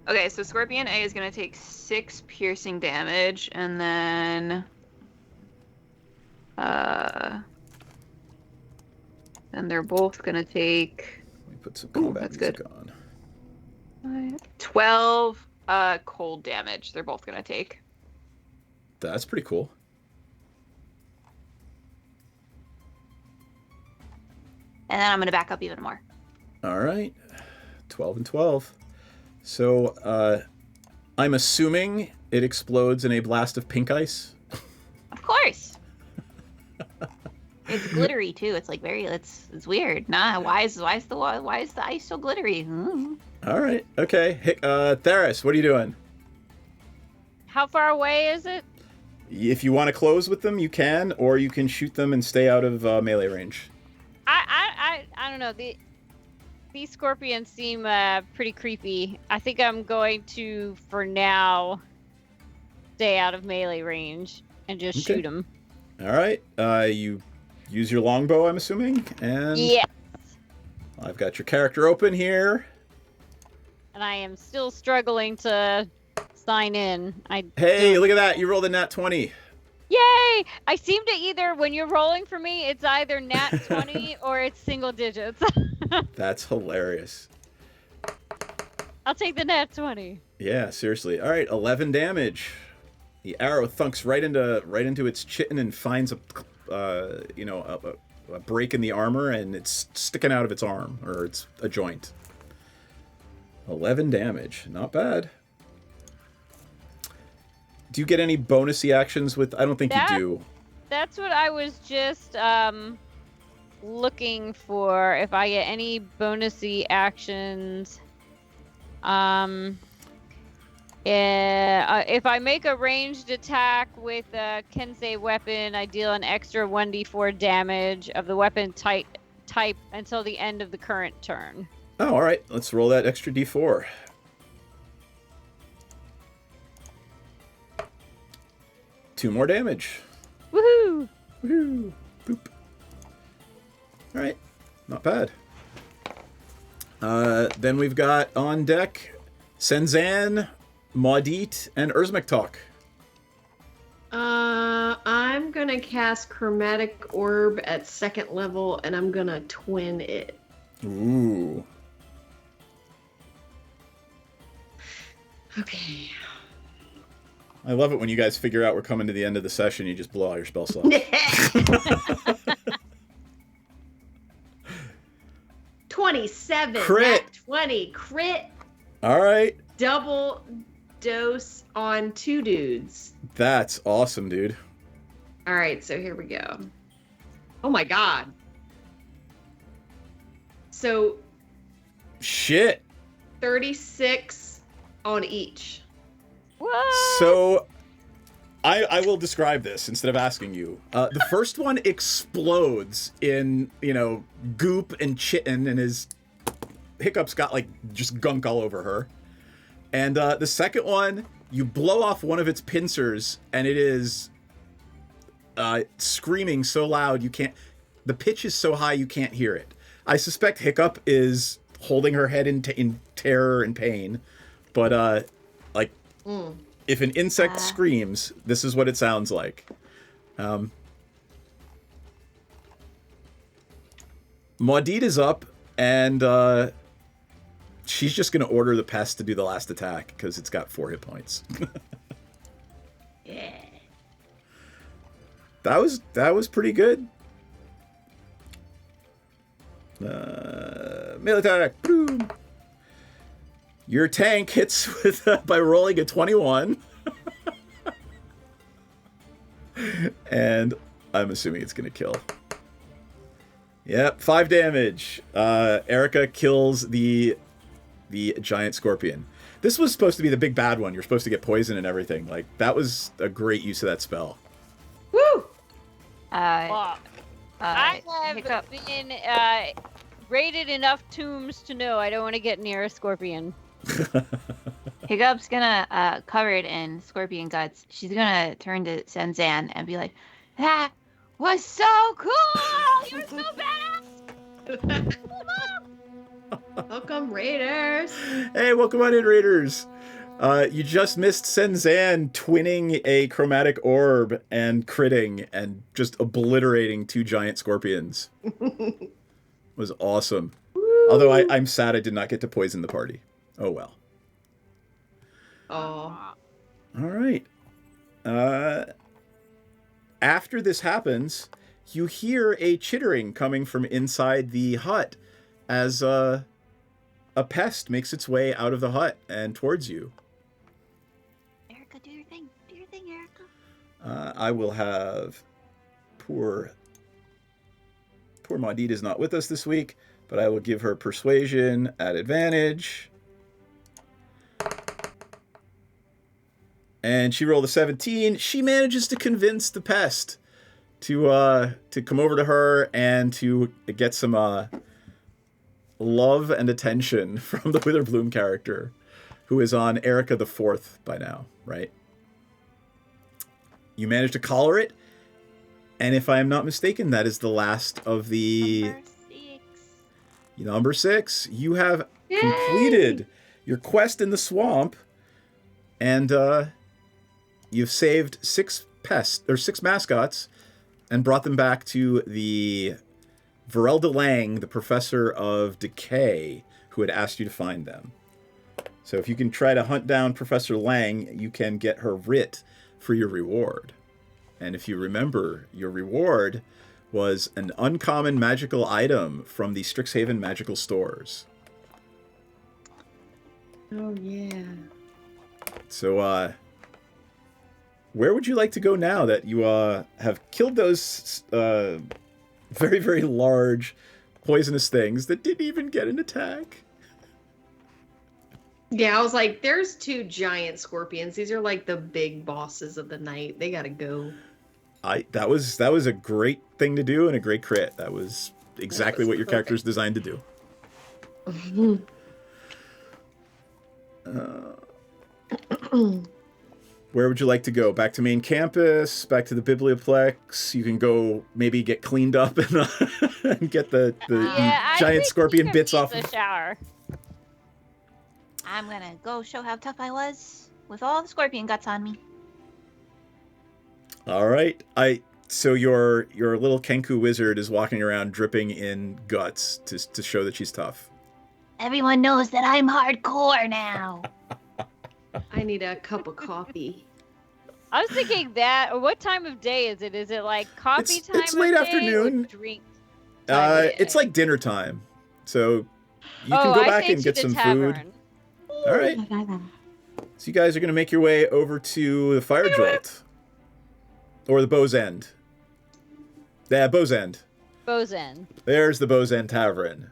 Okay, so Scorpion A is gonna take 6 piercing damage, and then they're both gonna take. Let me put some combat that's music good. on. 12 cold damage. They're both gonna take. That's pretty cool. And then I'm gonna back up even more. All right, 12 and 12. So I'm assuming it explodes in a blast of pink ice. Of course. It's glittery too. It's like it's weird. Nah, why is the ice so glittery? All right, okay. Theris, what are you doing? How far away is it? If you want to close with them, you can, or you can shoot them and stay out of melee range. I don't know. These scorpions seem pretty creepy. I think I'm going to, for now, stay out of melee range and just shoot them. All right. You use your longbow, I'm assuming, and yes. I've got your character open here. And I am still struggling to sign in. Hey, look at that! You rolled a nat 20. Yay! I seem to either, when you're rolling for me, it's either nat 20 or it's single digits. That's hilarious. I'll take the nat 20. Yeah, seriously. All right, 11 damage. The arrow thunks right into its chitin and finds a break in the armor, and it's sticking out of its arm, or it's a joint. 11 damage, not bad. Do you get any bonusy actions with? I don't think you do. That's what I was just looking for. If I get any bonusy actions. If I make a ranged attack with a Kensei weapon, I deal an extra 1d4 damage of the weapon type until the end of the current turn. Oh, all right. Let's roll that extra d4. Two more damage. Woohoo! Woohoo! Boop. All right. Not bad. Then we've got on deck Senzan, Maudit, and Urzmektok. I'm gonna cast Chromatic Orb at 2nd level, and I'm gonna twin it. Ooh. Okay. I love it when you guys figure out we're coming to the end of the session, you just blow out your spell slots. 27. Crit. Nat 20. Crit. All right. Double dose on 2 dudes. That's awesome, dude. All right, so here we go. Oh my god. So Shit. 36 on each. What? So I will describe this instead of asking you. The first one explodes in, goop and chitin, and his Hiccup's got like just gunk all over her. And the second one, you blow off one of its pincers, and it is screaming so loud you can't. The pitch is so high you can't hear it. I suspect Hiccup is holding her head in terror and pain, but if an insect screams, this is what it sounds like. Maudit is up, and she's just going to order the pest to do the last attack because it's got 4 hit points. Yeah. That was pretty good. Melee attack. Boom. Your tank hits with by rolling a 21. And I'm assuming it's going to kill. Yep, 5 damage. Erica kills the giant scorpion. This was supposed to be the big bad one. You're supposed to get poison and everything. Like, that was a great use of that spell. Woo! I have Hiccup. been raided enough tombs to know I don't want to get near a scorpion. Hiccup's gonna, covered in scorpion guts, she's gonna turn to Senzan and be like, "That was so cool! You're so badass!" Welcome, Raiders! Hey, welcome on in, Raiders! You just missed Senzan twinning a chromatic orb and critting and just obliterating 2 giant scorpions. It was awesome. Although I'm sad I did not get to poison the party. Oh well. Oh. All right. After this happens, you hear a chittering coming from inside the hut as a pest makes its way out of the hut and towards you. Erica, do your thing. Do your thing, Erica. I will have poor Maudit is not with us this week, but I will give her persuasion at advantage. And she rolled a 17. She manages to convince the pest to come over to her and to get some love and attention from the Witherbloom character, who is on Erica the 4th by now, right? You manage to collar it, and if I am not mistaken, that is the last of the... Number 6. You have completed your quest in the swamp, and you've saved 6 mascots and brought them back to the Varel de Lang, the professor of decay, who had asked you to find them. So if you can try to hunt down Professor Lang, you can get her writ for your reward. And if you remember, your reward was an uncommon magical item from the Strixhaven magical stores. Oh, yeah. So, where would you like to go now that you have killed those very, very large poisonous things that didn't even get an attack? Yeah, I was like, there's 2 giant scorpions. These are like the big bosses of the night. They gotta go. That was a great thing to do and a great crit. That was exactly what your character is designed to do. Where would you like to go? Back to main campus? Back to the Biblioplex? You can go maybe get cleaned up and, and get the giant scorpion bits off. The shower. I'm gonna go show how tough I was with all the scorpion guts on me. All right. So your little Kenku wizard is walking around dripping in guts to show that she's tough. Everyone knows that I'm hardcore now. I need a cup of coffee. I was thinking that. What time of day is it? Is it like coffee time? It's late afternoon. Drink. It's like dinner time. So you can go back and get some food. All right. So you guys are going to make your way over to the Fire Jolt. Or the Bow's End. Yeah, Bow's End. Bow's End. There's the Bow's End Tavern,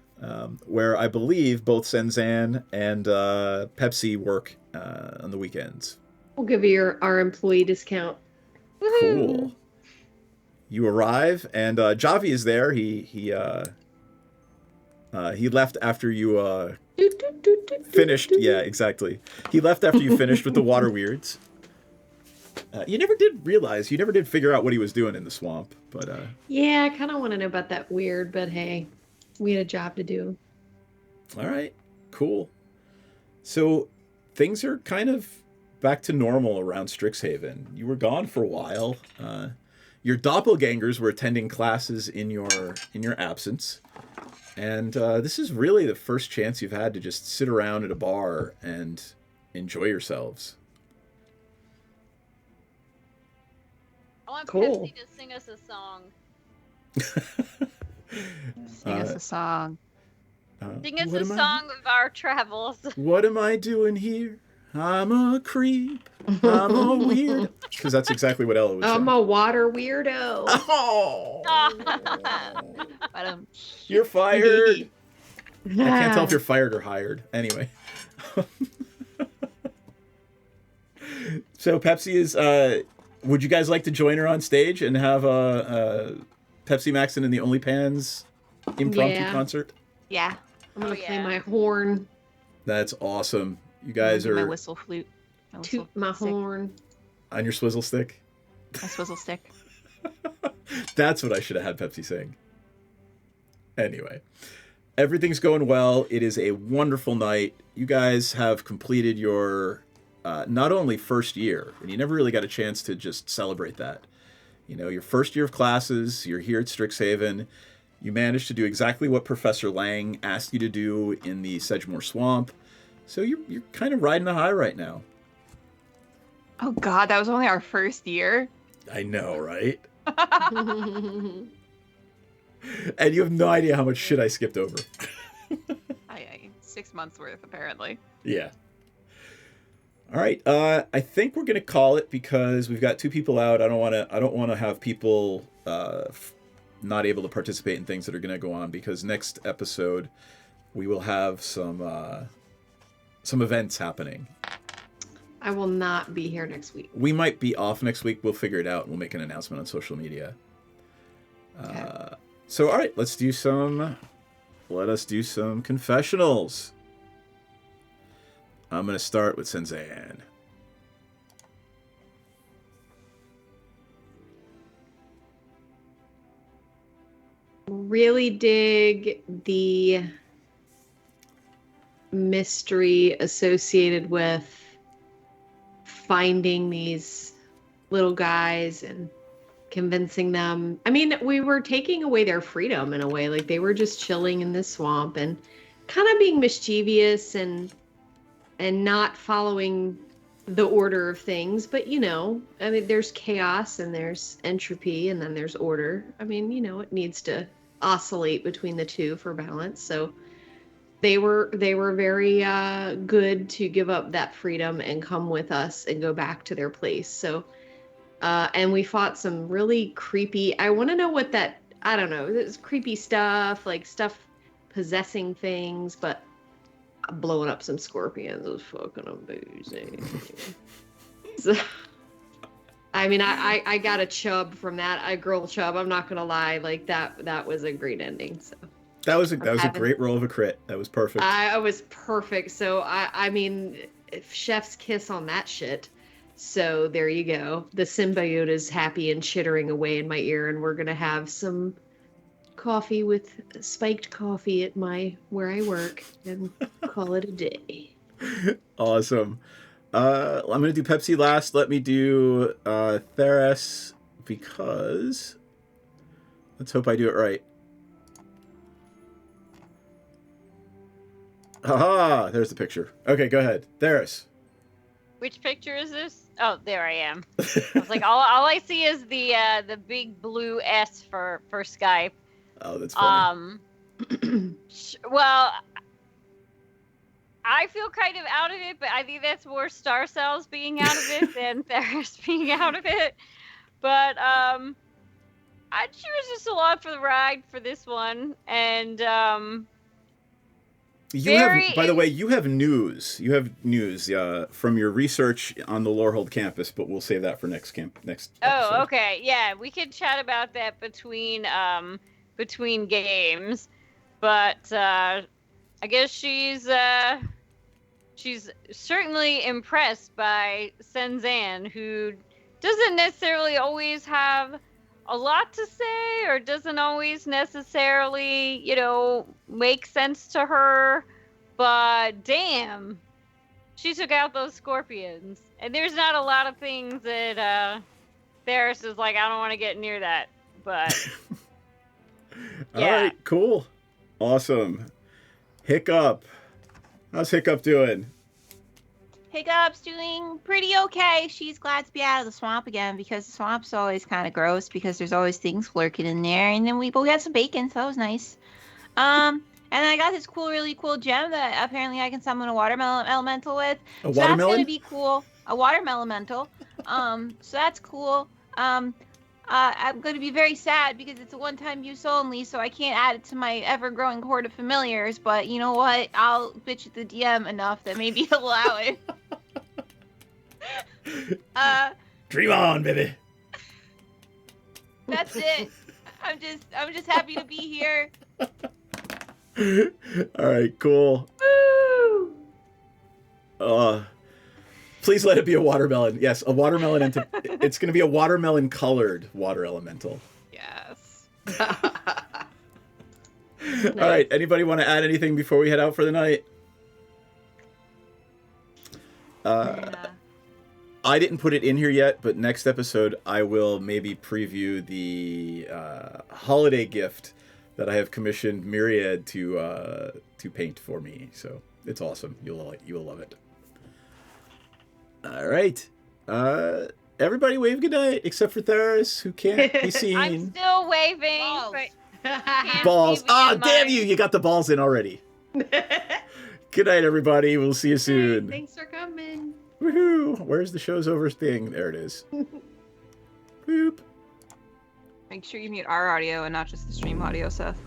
where I believe both Senzan and Pepsi work on the weekends. We'll give you our employee discount. Cool. You arrive, and Javi is there. He left after you finished. Yeah, exactly. He left after you finished with the water weirds. You never did figure out what he was doing in the swamp, but Yeah, I kind of want to know about that weird, but hey, we had a job to do. All right, cool. So things are kind of back to normal around Strixhaven. You were gone for a while. Your doppelgangers were attending classes in your absence, and this is really the first chance you've had to just sit around at a bar and enjoy yourselves. I want Cool. Pepsi to sing us a song. Sing us a song. Sing us a song of our travels. What am I doing here? I'm a creep. I'm a weird. Because that's exactly what Ella was saying. I'm a water weirdo. Oh. But, You're fired. I can't tell if you're fired or hired. Anyway. So Pepsi is... would you guys like to join her on stage and have Pepsi Maxon and the OnlyPans impromptu concert? Yeah. I'm going to play my horn. That's awesome. You guys My are... whistle flute. Toot my horn. On your swizzle stick? My swizzle stick. That's what I should have had Pepsi sing. Anyway, everything's going well. It is a wonderful night. You guys have completed your not only first year, and you never really got a chance to just celebrate that. You know, your first year of classes, you're here at Strixhaven. You managed to do exactly what Professor Lang asked you to do in the Sedgemoor Swamp. So you're kind of riding a high right now. Oh God, that was only our first year. I know, right? And you have no idea how much shit I skipped over. 6 months worth, apparently. Yeah. All right. I think we're gonna call it because we've got 2 people out. I don't want to have people not able to participate in things that are gonna go on, because next episode we will have some events happening. I will not be here next week. We might be off next week. We'll figure it out. And we'll make an announcement on social media. Okay. So, all right, let us do some confessionals. I'm going to start with Senzan. Really dig the mystery associated with finding these little guys and convincing them. I mean, we were taking away their freedom in a way. Like, they were just chilling in this swamp and kind of being mischievous and and not following the order of things. But, you know, I mean, there's chaos and there's entropy and then there's order. I mean, you know, it needs to oscillate between the two for balance. So they were very good to give up that freedom and come with us and go back to their place. So and we fought some really creepy, I want to know what that, I don't know, it's creepy stuff, like stuff possessing things, but blowing up some scorpions was fucking amazing. So, I mean, I got a chub from that, a girl chub, I'm not gonna lie, like that was a great ending. So that was a great roll of a crit. That was perfect. I was perfect. So I mean, chef's kiss on that shit. So there you go. The symbiote is happy and chittering away in my ear, and we're gonna have some coffee with spiked coffee at where I work and call it a day. Awesome. I'm gonna do Pepsi last. Let me do Theris, because let's hope I do it right. Haha, there's the picture. Okay, go ahead. Theris. Which picture is this? Oh, there I am. I was like, all I see is the big blue S for Skype. Oh, that's funny. Well, I feel kind of out of it, but I think that's more Star Cells being out of it than Theris being out of it. But she was just along for the ride for this one, and by the way, you have news. You have news from your research on the Lorehold campus, but we'll save that for next episode. Oh, okay. Yeah, we could chat about that between games. But I guess she's certainly impressed by Senzan, who doesn't necessarily always have a lot to say, or doesn't always necessarily, you know, make sense to her, but damn, she took out those scorpions. And there's not a lot of things that Theris is like, I don't want to get near that, but yeah. All right, cool. Awesome. Hiccup. How's Hiccup doing? Hiccup's doing pretty okay. She's glad to be out of the swamp again, because the swamp's always kind of gross because there's always things lurking in there. And then we had some bacon, so that was nice. And I got this really cool gem that apparently I can summon a watermelon elemental with. So that's gonna be cool. A watermelon elemental. So that's cool. I'm going to be very sad because it's a one-time use only, so I can't add it to my ever-growing horde of familiars. But you know what? I'll bitch at the DM enough that maybe he'll allow it. Dream on, baby. That's it. I'm just happy to be here. All right, cool. Woo! Please let it be a watermelon. Yes, a watermelon. It's going to be a watermelon-colored water elemental. Yes. All right. Anybody want to add anything before we head out for the night? I didn't put it in here yet, but next episode I will maybe preview the holiday gift that I have commissioned Myriad to paint for me. So it's awesome. You'll love it. All right. Everybody wave goodnight, except for Theris, who can't be seen. I'm still waving. Balls. Damn you. You got the balls in already. Good night, everybody. We'll see you soon. Thanks for coming. Woohoo. Where's the show's over thing? There it is. Boop. Make sure you mute our audio and not just the stream audio, Seth.